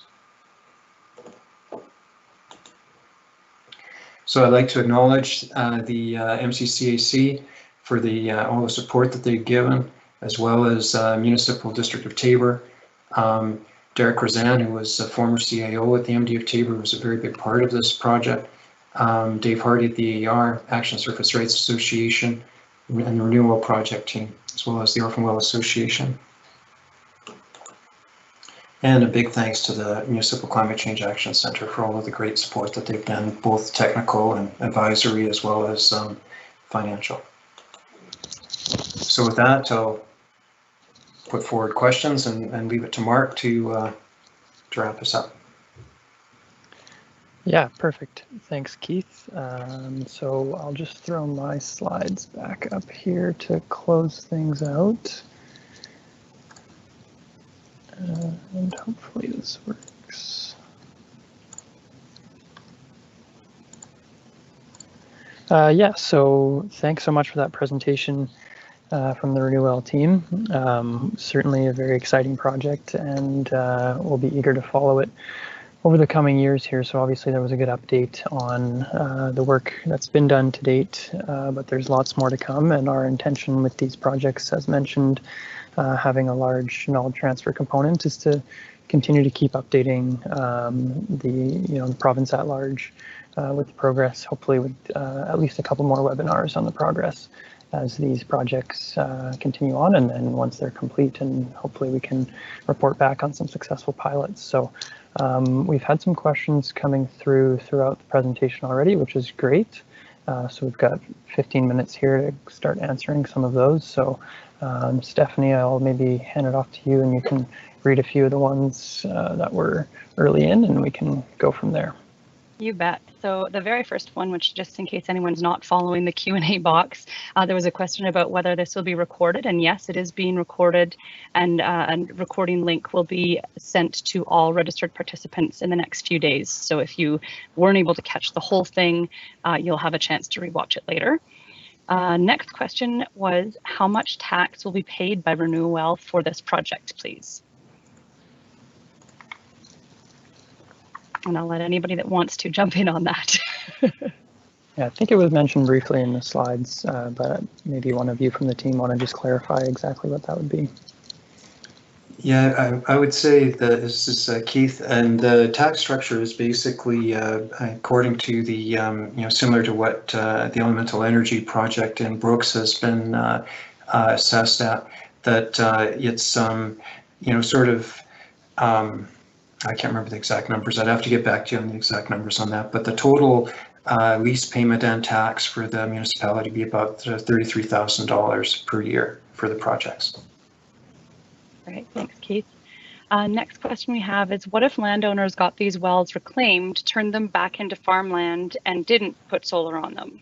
So I'd like to acknowledge the MCCAC for all the support that they've given, as well as Municipal District of Tabor. Derek Razan, who was a former CAO at the MD of Tabor, was a very big part of this project. Dave Hardy at the AR, Action Surface Rights Association, and the RenuWell Project team, as well as the Orphan Well Association. And a big thanks to the Municipal Climate Change Action Center for all of the great support that they've been, both technical and advisory, as well as financial. So with that, I'll put forward questions and leave it to Mark to wrap us up. Yeah, perfect. Thanks, Keith. So I'll just throw my slides back up here to close things out. And hopefully this works. Yeah, so thanks so much for that presentation from the RenuWell team. Certainly a very exciting project, and we'll be eager to follow it over the coming years here. So obviously there was a good update on the work that's been done to date, but there's lots more to come, and our intention with these projects, as mentioned, having a large knowledge transfer component, is to continue to keep updating the province at large with the progress, hopefully with at least a couple more webinars on the progress as these projects continue on, and then once they're complete, and hopefully we can report back on some successful pilots. So we've had some questions coming throughout the presentation already, which is great. So we've got 15 minutes here to start answering some of those. So Stephanie, I'll maybe hand it off to you, and you can read a few of the ones that were early in, and we can go from there. You bet. So the very first one, which just in case anyone's not following the Q&A box, there was a question about whether this will be recorded, and yes, it is being recorded, and a recording link will be sent to all registered participants in the next few days. So if you weren't able to catch the whole thing, you'll have a chance to rewatch it later. Next question was, how much tax will be paid by RenuWell for this project, please? And I'll let anybody that wants to jump in on that. Yeah, I think it was mentioned briefly in the slides, but maybe one of you from the team want to just clarify exactly what that would be. Yeah, I would say that this is Keith, and the tax structure is basically according to the similar to what the Elemental Energy project in Brooks has been assessed at. That it's sort of I can't remember the exact numbers. I'd have to get back to you on the exact numbers on that. But the total lease payment and tax for the municipality would be about $33,000 per year for the projects. Great, thanks, Keith. Next question we have is, what if landowners got these wells reclaimed, turned them back into farmland, and didn't put solar on them?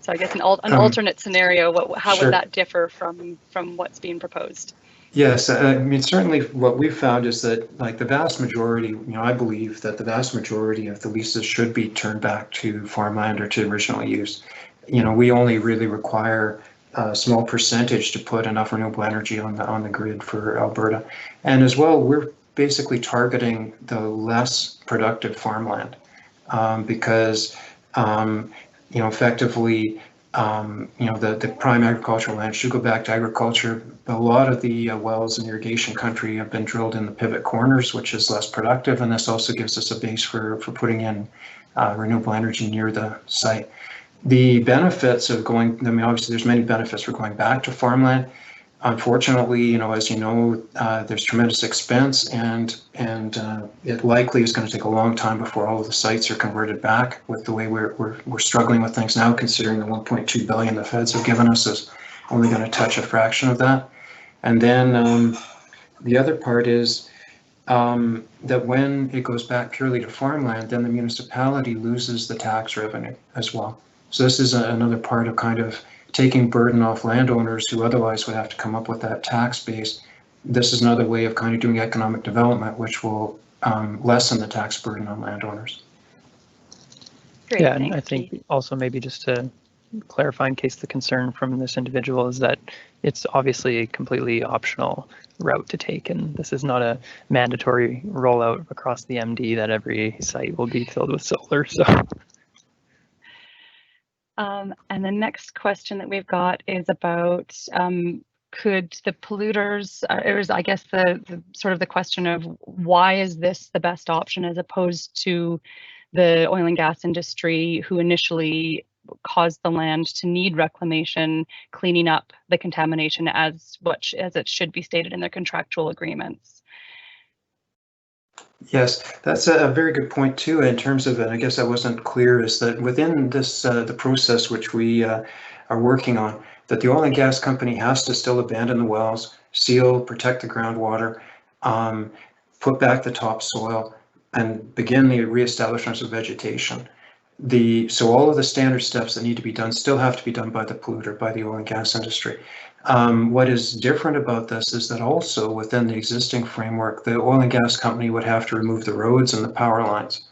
So I guess an alternate scenario, how Sure. would that differ from what's being proposed? Yes, I mean, certainly what we've found is that, like, the vast majority, I believe that the vast majority of the leases should be turned back to farmland or to original use. We only really require a small percentage to put enough renewable energy on the grid for Alberta. And as well, we're basically targeting the less productive farmland because effectively, the prime agricultural land should go back to agriculture. A lot of the wells in irrigation country have been drilled in the pivot corners, which is less productive, and this also gives us a base for putting in renewable energy near the site. The benefits of obviously there's many benefits for going back to farmland. Unfortunately, as you know, there's tremendous expense, and it likely is going to take a long time before all of the sites are converted back. With the way we're struggling with things now, considering the 1.2 billion the feds have given us is only going to touch a fraction of that. And then the other part is that when it goes back purely to farmland, then the municipality loses the tax revenue as well. So this is another part of kind of taking burden off landowners who otherwise would have to come up with that tax base. This is another way of kind of doing economic development, which will lessen the tax burden on landowners. Great, yeah, and I think also maybe just to clarify, in case the concern from this individual is that it's obviously a completely optional route to take, and this is not a mandatory rollout across the MD that every site will be filled with solar. So. And the next question that we've got is about could the polluters, I guess the sort of the question of why is this the best option as opposed to the oil and gas industry who initially caused the land to need reclamation, cleaning up the contamination as it should be stated in their contractual agreements. Yes, that's a very good point too, in terms of, and I guess I wasn't clear, is that within this, the process which we are working on, that the oil and gas company has to still abandon the wells, seal, protect the groundwater, put back the topsoil, and begin the reestablishment of vegetation. So all of the standard steps that need to be done still have to be done by the polluter, by the oil and gas industry. What is different about this is that also within the existing framework, the oil and gas company would have to remove the roads and the power lines.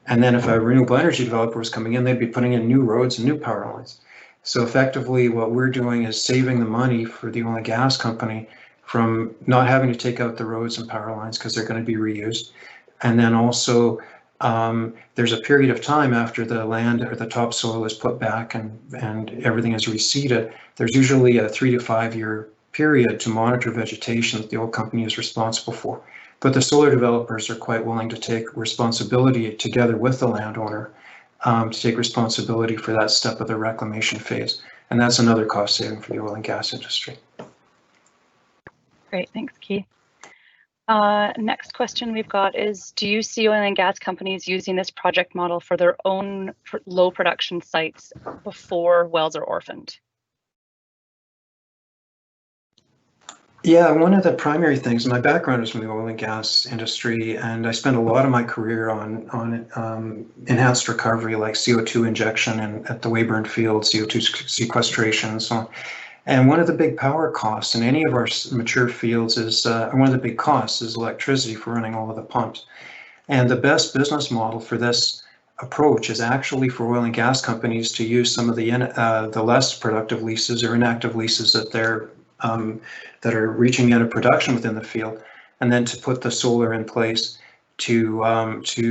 And then if a renewable energy developer was coming in, they'd be putting in new roads and new power lines. So effectively what we're doing is saving the money for the oil and gas company from not having to take out the roads and power lines because they're going to be reused. And then also there's a period of time after the land or the topsoil is put back and everything is reseeded. There's usually a 3 to 5 year period to monitor vegetation that the oil company is responsible for. But the solar developers are quite willing to take responsibility together with the landowner to take responsibility for that step of the reclamation phase. And that's another cost saving for the oil and gas industry. Great, thanks, Keith. Next question we've got is, do you see oil and gas companies using this project model for their own low production sites before wells are orphaned? Yeah, one of the primary things, my background is from the oil and gas industry, and I spent a lot of my career on enhanced recovery, like CO2 injection and at the Weyburn field, CO2 sequestration and so on. And one of the big power costs in any of our mature fields is, one of the big costs is electricity for running all of the pumps. And the best business model for this approach is actually for oil and gas companies to use some of the less productive leases or inactive leases that that are reaching out of production within the field, and then to put the solar in place to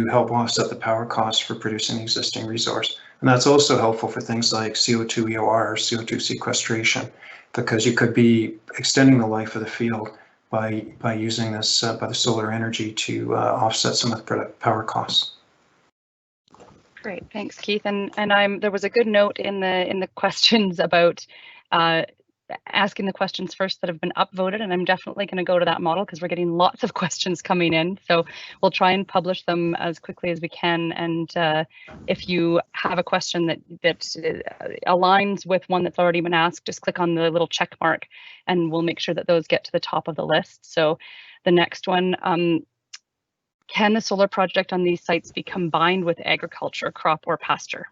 help offset the power costs for producing existing resource. And that's also helpful for things like CO2 EOR or CO2 sequestration, because you could be extending the life of the field by using this by the solar energy to offset some of the power costs. Great, thanks, Keith. And there was a good note in the questions about asking the questions first that have been upvoted, and I'm definitely going to go to that model because we're getting lots of questions coming in. So we'll try and publish them as quickly as we can. And if you have a question that aligns with one that's already been asked, just click on the little check mark, and we'll make sure that those get to the top of the list. So the next one. Can the solar project on these sites be combined with agriculture, crop, or pasture?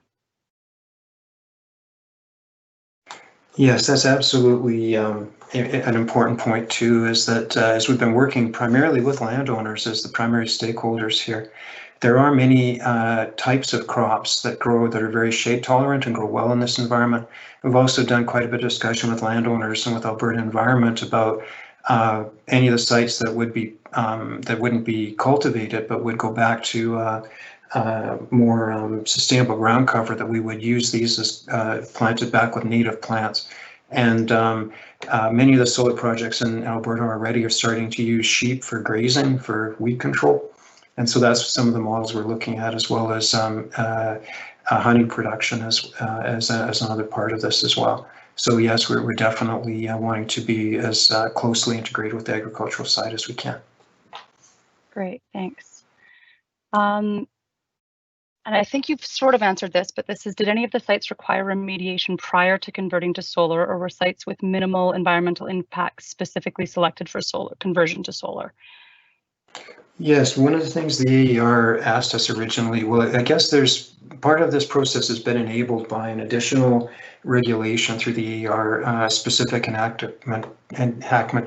Yes, that's absolutely an important point too, is that as we've been working primarily with landowners as the primary stakeholders here, there are many types of crops that grow that are very shade tolerant and grow well in this environment. We've also done quite a bit of discussion with landowners and with Alberta Environment about any of the sites that would be that wouldn't be cultivated, but would go back to more sustainable ground cover, that we would use these as planted back with native plants. And many of the solar projects in Alberta already are starting to use sheep for grazing, for weed control. And so that's some of the models we're looking at, as well as honey production as another part of this as well. So yes, we're definitely wanting to be as closely integrated with the agricultural side as we can. Great, thanks. And I think you've sort of answered this, but this is, did any of the sites require remediation prior to converting to solar, or were sites with minimal environmental impacts specifically selected for solar conversion to solar? Yes, one of the things the AER asked us originally, well, I guess there's part of this process has been enabled by an additional regulation through the AER specific enactment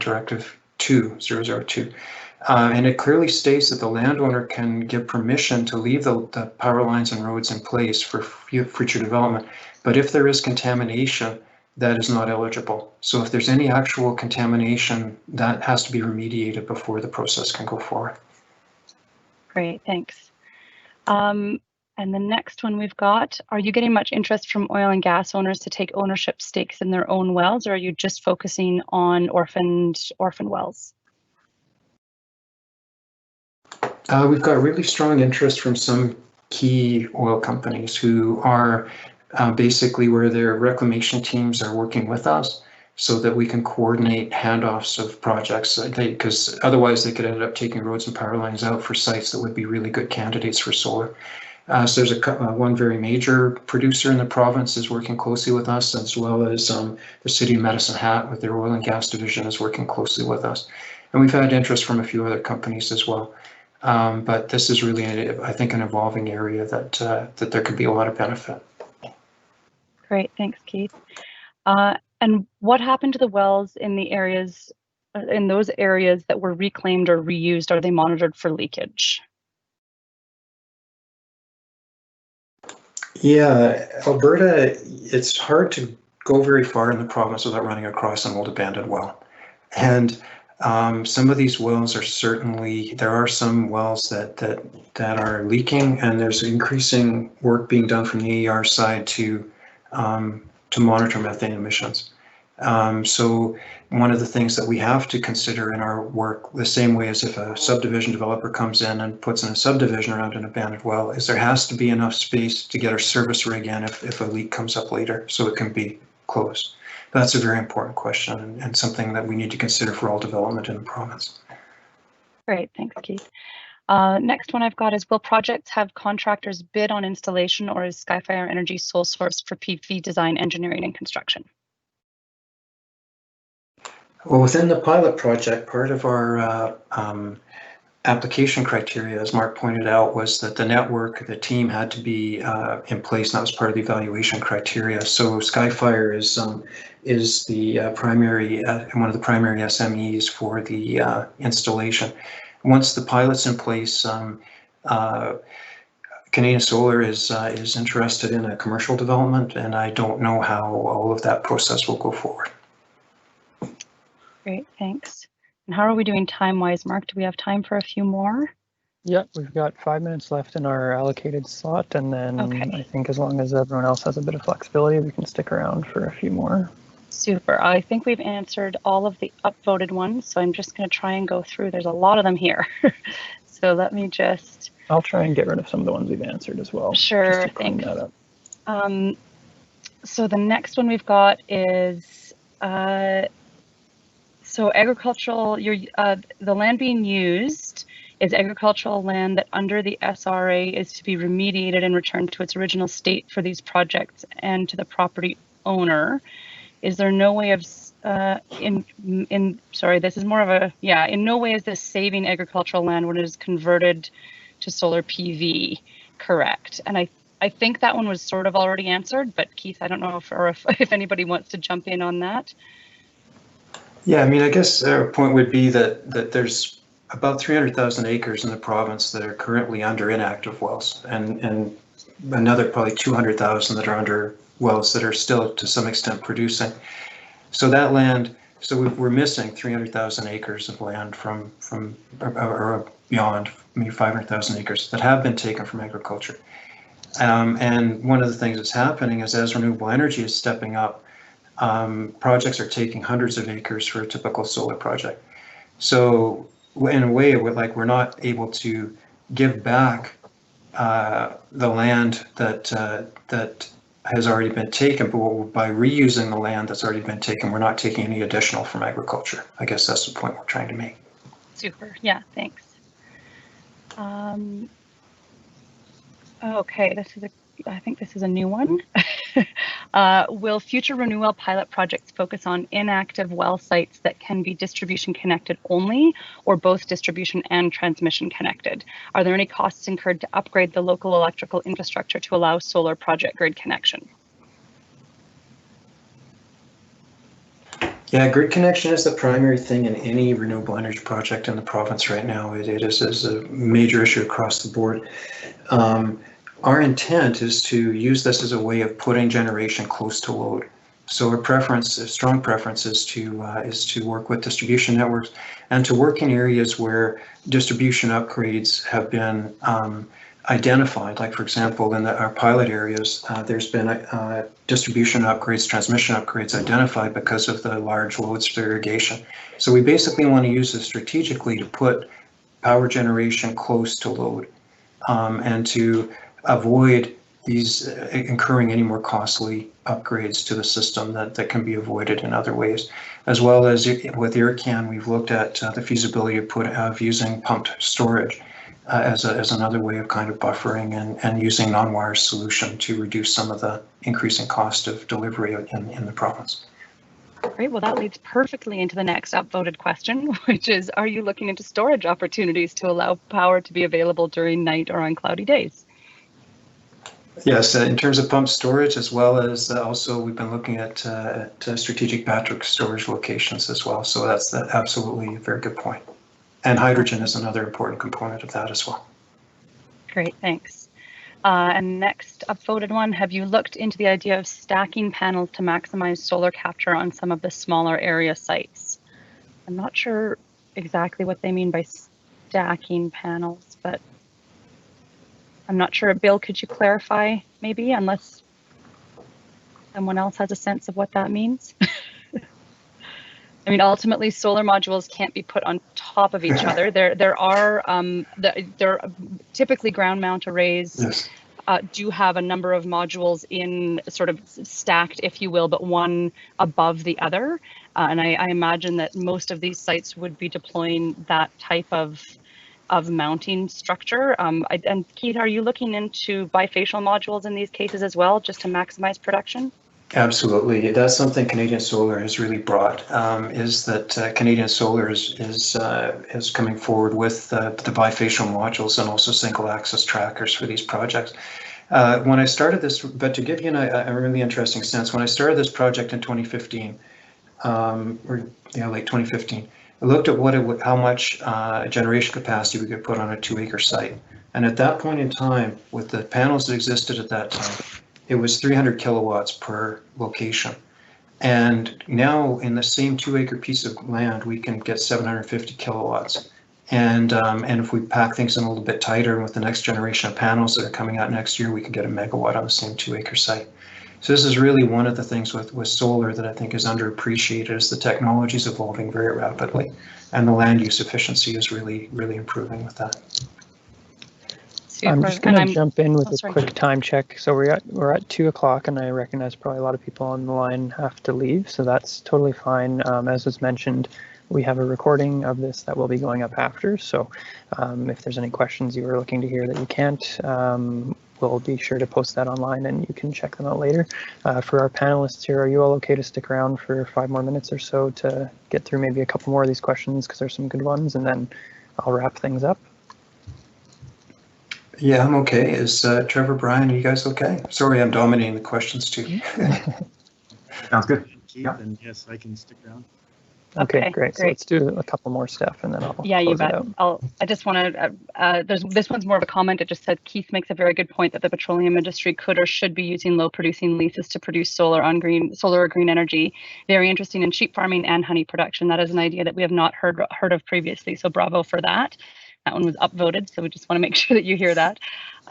directive 2002. And it clearly states that the landowner can give permission to leave the power lines and roads in place for future development. But if there is contamination, that is not eligible. So if there's any actual contamination, that has to be remediated before the process can go forward. Great, thanks. And the next one we've got, are you getting much interest from oil and gas owners to take ownership stakes in their own wells, or are you just focusing on orphan wells? We've got really strong interest from some key oil companies who are basically where their reclamation teams are working with us, so that we can coordinate handoffs of projects, because otherwise they could end up taking roads and power lines out for sites that would be really good candidates for solar. So there's one very major producer in the province is working closely with us, as well as the city of Medicine Hat with their oil and gas division is working closely with us. And we've had interest from a few other companies as well. But this is really, I think, an evolving area that there could be a lot of benefit. Great, thanks, Keith. And what happened to the wells in the areas, in those areas that were reclaimed or reused? Are they monitored for leakage? Yeah, Alberta, it's hard to go very far in the province without running across an old abandoned well. And some of these wells are certainly, there are some wells that are leaking, and there's increasing work being done from the AER side to monitor methane emissions. So one of the things that we have to consider in our work, the same way as if a subdivision developer comes in and puts in a subdivision around an abandoned well, is there has to be enough space to get our service rig in if a leak comes up later, so it can be closed. That's a very important question, and something that we need to consider for all development in the province. Great, thanks, Keith. Next one I've got is, will projects have contractors bid on installation, or is Skyfire Energy sole source for PV design, engineering, and construction? Well, within the pilot project, part of our application criteria, as Mark pointed out, was that the network, the team had to be in place, and that was part of the evaluation criteria. So Skyfire is the primary, one of the primary SMEs for the installation. Once the pilot's in place, Canadian Solar is interested in a commercial development, and I don't know how all of that process will go forward. Great, thanks. And how are we doing time-wise, Mark? Do we have time for a few more? Yep, we've got 5 minutes left in our allocated slot, and then I think as long as everyone else has a bit of flexibility, we can stick around for a few more. Super. I think we've answered all of the upvoted ones, so I'm just going to try and go through. There's a lot of them here. So let me just... I'll try and get rid of some of the ones we've answered as well. Sure, just to clean that up. So the next one we've got is... so agricultural, the land being used is agricultural land that under the SRA is to be remediated and returned to its original state for these projects and to the property owner. Is there no way of, sorry, this is more of a, yeah, in no way is this saving agricultural land when it is converted to solar PV, correct? And I think that one was sort of already answered, but Keith, I don't know if anybody wants to jump in on that. Yeah, I mean, I guess our point would be that there's about 300,000 acres in the province that are currently under inactive wells, and another probably 200,000 that are under wells that are still to some extent producing. So that land, so we're missing 300,000 acres of land from or beyond, maybe 500,000 acres that have been taken from agriculture. And one of the things that's happening is as renewable energy is stepping up, projects are taking hundreds of acres for a typical solar project. So in a way, we're not able to give back the land that has already been taken, but by reusing the land that's already been taken, we're not taking any additional from agriculture. I guess that's the point we're trying to make. Super. Yeah, thanks. Okay, I think this is a new one. Will future RenuWell pilot projects focus on inactive well sites that can be distribution connected only, or both distribution and transmission connected? Are there any costs incurred to upgrade the local electrical infrastructure to allow solar project grid connection? Yeah, grid connection is the primary thing in any renewable energy project in the province right now. It is a major issue across the board. Our intent is to use this as a way of putting generation close to load. So our preference, a strong preference, is to work with distribution networks and to work in areas where distribution upgrades have been identified. Like, for example, in our pilot areas, there's been distribution upgrades, transmission upgrades identified because of the large loads for irrigation. So we basically want to use this strategically to put power generation close to load and to avoid these incurring any more costly upgrades to the system that can be avoided in other ways. As well as with AirCan, we've looked at the feasibility of using pumped storage as another way of kind of buffering and using non-wire solution to reduce some of the increasing cost of delivery in the province. Great, well that leads perfectly into the next upvoted question, which is, are you looking into storage opportunities to allow power to be available during night or on cloudy days? Yes, in terms of pump storage, as well as also we've been looking at strategic battery storage locations as well. So that's absolutely a very good point. And hydrogen is another important component of that as well. Great, thanks. And next upvoted one, have you looked into the idea of stacking panels to maximize solar capture on some of the smaller area sites? I'm not sure exactly what they mean by stacking panels, but I'm not sure. Bill, could you clarify maybe, unless someone else has a sense of what that means? I mean, ultimately, solar modules can't be put on top of each other. There are typically ground mount arrays. Yes. Do have a number of modules in sort of stacked, if you will, but one above the other. And I imagine that most of these sites would be deploying that type of mounting structure. And Keith, are you looking into bifacial modules in these cases as well, just to maximize production? Absolutely, that's something Canadian Solar has really brought. Is that Canadian Solar is coming forward with the bifacial modules and also single axis trackers for these projects. When I started this, but to give you a really interesting sense, when I started this project in 2015, late 2015. I looked at how much generation capacity we could put on a 2-acre site. And at that point in time, with the panels that existed at that time, it was 300 kilowatts per location. And now in the same 2-acre piece of land, we can get 750 kilowatts. And if we pack things in a little bit tighter, and with the next generation of panels that are coming out next year, we can get a megawatt on the same 2-acre site. So this is really one of the things with solar that I think is underappreciated, is the technology is evolving very rapidly, and the land use efficiency is really, really improving with that. Super. I'm just going to jump in with a quick time check. So we're at 2 o'clock, and I recognize probably a lot of people on the line have to leave, so that's totally fine. As was mentioned, we have a recording of this that will be going up after. So if there's any questions you were looking to hear that you can't, we'll be sure to post that online and you can check them out later. For our panelists here, are you all okay to stick around for 5 more minutes or so to get through maybe a couple more of these questions, because there's some good ones, and then I'll wrap things up? Yeah, I'm okay. Is Trevor, Brian, are you guys okay? Sorry, I'm dominating the questions too. Sounds good. Keith, Yeah. and yes, I can stick around. Okay, great. So let's do a couple more stuff and then I'll Yeah, you close it bet. out. I just want to, this one's more of a comment. It just said, Keith makes a very good point that the petroleum industry could or should be using low producing leases to produce solar or green energy. Very interesting in sheep farming and honey production. That is an idea that we have not heard of previously. So bravo for that. That one was upvoted. So we just want to make sure that you hear that.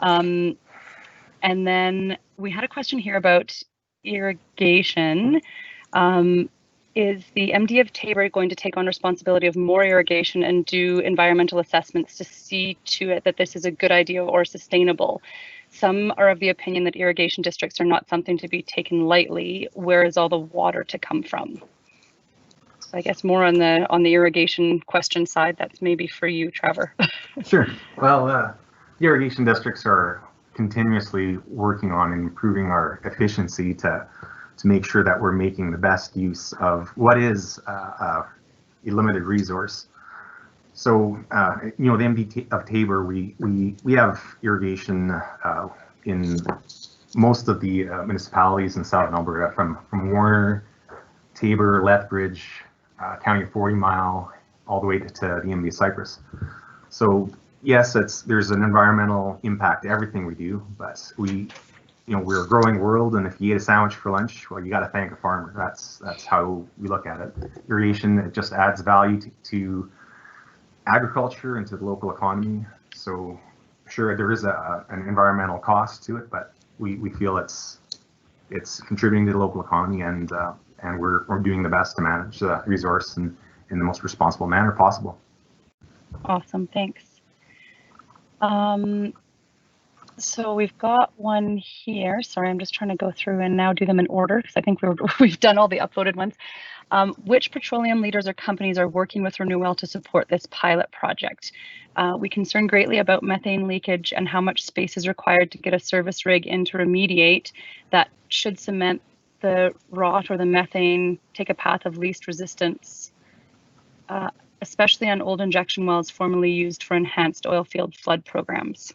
And then we had a question here about irrigation. Is the MD of Taber going to take on responsibility of more irrigation and do environmental assessments to see to it that this is a good idea or sustainable? Some are of the opinion that irrigation districts are not something to be taken lightly. Where is all the water to come from? So I guess more on the irrigation question side, that's maybe for you, Trevor. Sure. Well, the irrigation districts are continuously working on improving our efficiency to make sure that we're making the best use of what is a limited resource. So, the MD of Taber, we have irrigation in most of the municipalities in southern Alberta, from Warner, Taber, Lethbridge, County of 40 Mile, all the way to the MD of Cypress. So yes, there's an environmental impact to everything we do, but we're a growing world, and if you eat a sandwich for lunch, well, you got to thank a farmer. That's how we look at it. Irrigation, it just adds value to agriculture and to the local economy. So sure, there is an environmental cost to it, but we feel it's contributing to the local economy, and we're doing the best to manage the resource in the most responsible manner possible. Awesome, thanks. So we've got one here. Sorry, I'm just trying to go through and now do them in order, because I think we've done all the upvoted ones. Which petroleum leaders or companies are working with RenuWell to support this pilot project? We concern greatly about methane leakage and how much space is required to get a service rig in to remediate that should cement the rot or the methane, take a path of least resistance, especially on old injection wells formerly used for enhanced oil field flood programs.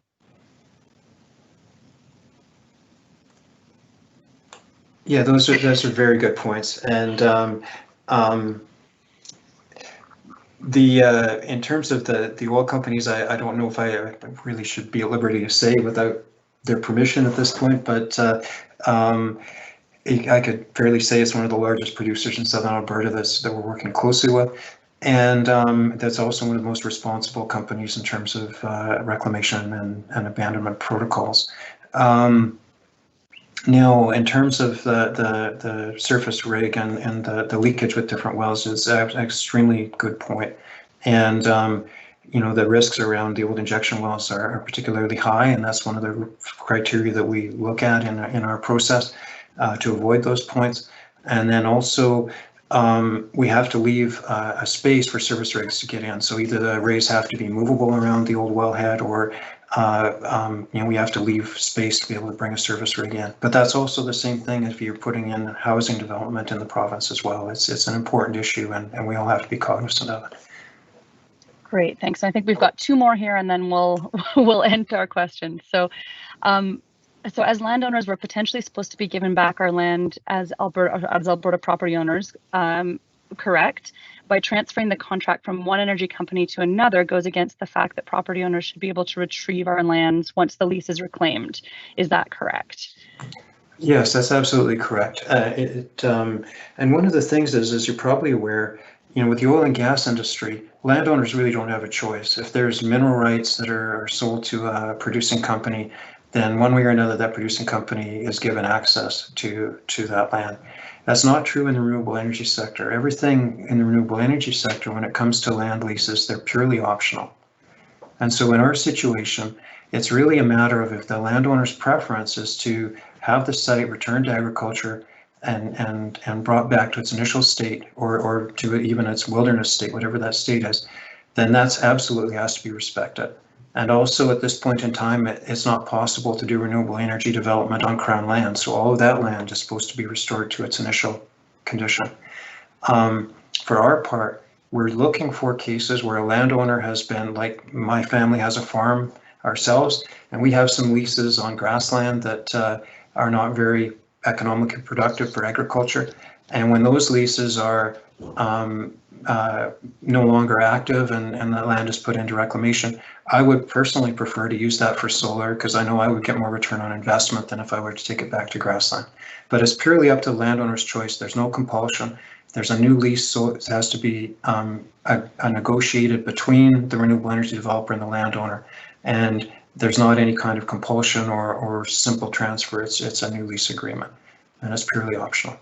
Yeah, those are very good points. And in terms of the oil companies, I don't know if I really should be at liberty to say without their permission at this point, but I could fairly say it's one of the largest producers in southern Alberta that we're working closely with. And that's also one of the most responsible companies in terms of reclamation and abandonment protocols. Now, in terms of the surface rig and the leakage with different wells, is an extremely good point. And the risks around the old injection wells are particularly high, and that's one of the criteria that we look at in our process to avoid those points. And then also, we have to leave a space for service rigs to get in. So either the rigs have to be movable around the old wellhead, or we have to leave space to be able to bring a service rig in. But that's also the same thing if you're putting in housing development in the province as well. It's an important issue, and we all have to be cognizant of it. Great, thanks. I think we've got 2 more here, and then we'll end our questions. So, so as landowners, we're potentially supposed to be given back our land as Alberta property owners. correct. By transferring the contract from one energy company to another goes against the fact that property owners should be able to retrieve our lands once the lease is reclaimed. Is that correct? Yes, that's absolutely correct. And one of the things is, as you're probably aware, with the oil and gas industry, landowners really don't have a choice. If there's mineral rights that are sold to a producing company, then one way or another, that producing company is given access to that land. That's not true in the renewable energy sector. Everything in the renewable energy sector, when it comes to land leases, they're purely optional. And so in our situation, it's really a matter of if the landowner's preference is to have the site returned to agriculture and brought back to its initial state, or to even its wilderness state, whatever that state is, then that's absolutely has to be respected. And also at this point in time, it's not possible to do renewable energy development on Crown land. So all of that land is supposed to be restored to its initial condition. For our part, we're looking for cases where a landowner has been, like my family has a farm ourselves, and we have some leases on grassland that are not very economically productive for agriculture. And when those leases are no longer active and the land is put into reclamation, I would personally prefer to use that for solar, because I know I would get more return on investment than if I were to take it back to grassland. But it's purely up to the landowner's choice. There's no compulsion. There's a new lease, so it has to be negotiated between the renewable energy developer and the landowner. And there's not any kind of compulsion or simple transfer. It's a new lease agreement, and it's purely optional.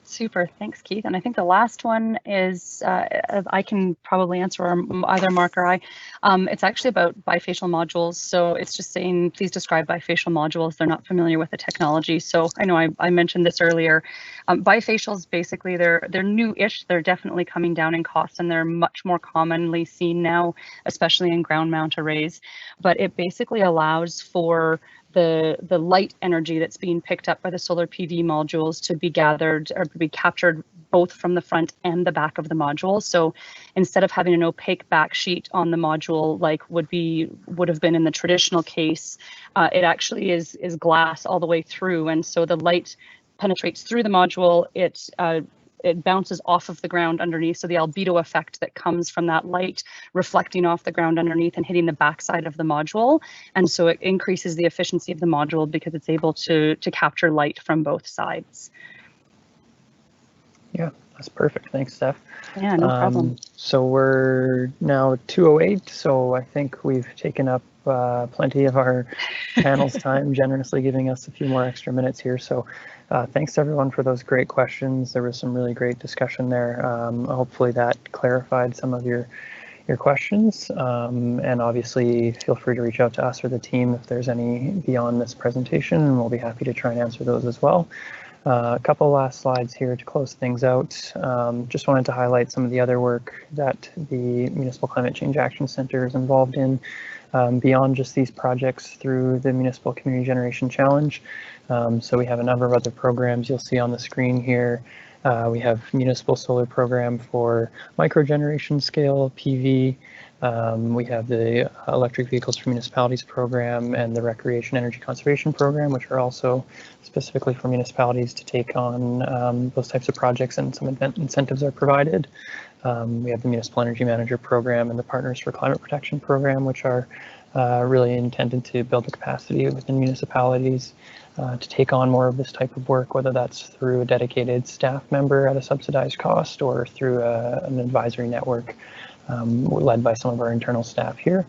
Super, thanks, Keith. And I think the last one is, I can probably answer, or either Mark or I. It's actually about bifacial modules. So it's just saying, please describe bifacial modules. They're not familiar with the technology. So I know I mentioned this earlier. Bifacials, basically, they're new-ish. They're definitely coming down in cost, and they're much more commonly seen now, especially in ground mount arrays. But it basically allows for the light energy that's being picked up by the solar PV modules to be gathered or be captured both from the front and the back of the module. So instead of having an opaque back sheet on the module like would have been in the traditional case, it actually is glass all the way through, and so the light penetrates through the module. It bounces off of the ground underneath, so the albedo effect that comes from that light reflecting off the ground underneath and hitting the backside of the module, and so it increases the efficiency of the module because it's able to capture light from both sides. Yeah, that's perfect. Thanks, Steph. Yeah, no problem. So we're now 2:08, so I think we've taken up plenty of our panel's time, generously giving us a few more extra minutes here. So thanks to everyone for those great questions. There was some really great discussion there. Hopefully that clarified some of your questions. And obviously feel free to reach out to us or the team if there's any beyond this presentation, and we'll be happy to try and answer those as well. A couple last slides here to close things out. Just wanted to highlight some of the other work that the Municipal Climate Change Action Center is involved in beyond just these projects through the Municipal Community Generation Challenge. So we have a number of other programs you'll see on the screen here. We have Municipal Solar Program for microgeneration scale PV. We have the Electric Vehicles for Municipalities program and the Recreation Energy Conservation program, which are also specifically for municipalities to take on those types of projects, and some incentives are provided. We have the Municipal Energy Manager program and the Partners for Climate Protection program, which are really intended to build the capacity within municipalities to take on more of this type of work, whether that's through a dedicated staff member at a subsidized cost or through an advisory network led by some of our internal staff here.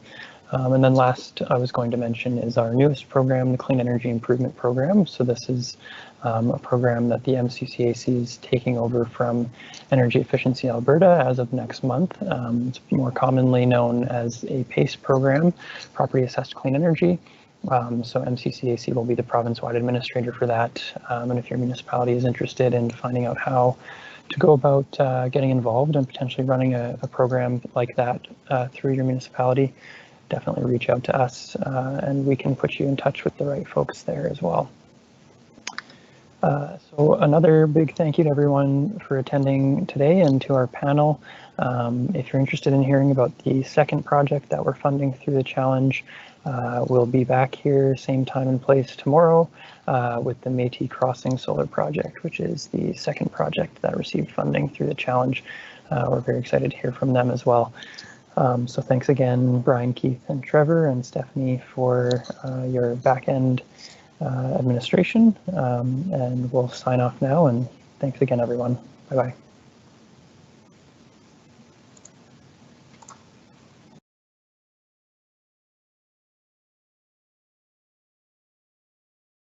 And then last I was going to mention is our newest program, the Clean Energy Improvement Program. So this is a program that the MCCAC is taking over from Energy Efficiency Alberta as of next month. It's more commonly known as a PACE program, Property Assessed Clean Energy. So MCCAC will be the province-wide administrator for that. And if your municipality is interested in finding out how to go about getting involved and potentially running a program like that through your municipality, definitely reach out to us and we can put you in touch with the right folks there as well. So another big thank you to everyone for attending today and to our panel. If you're interested in hearing about the second project that we're funding through the challenge, We'll be back here same time and place tomorrow with the Métis Crossing Solar Project, which is the second project that received funding through the challenge. We're very excited to hear from them as well. So thanks again, Brian, Keith, and Trevor, and Stephanie for your back-end administration. And we'll sign off now, and thanks again, everyone. Bye-bye.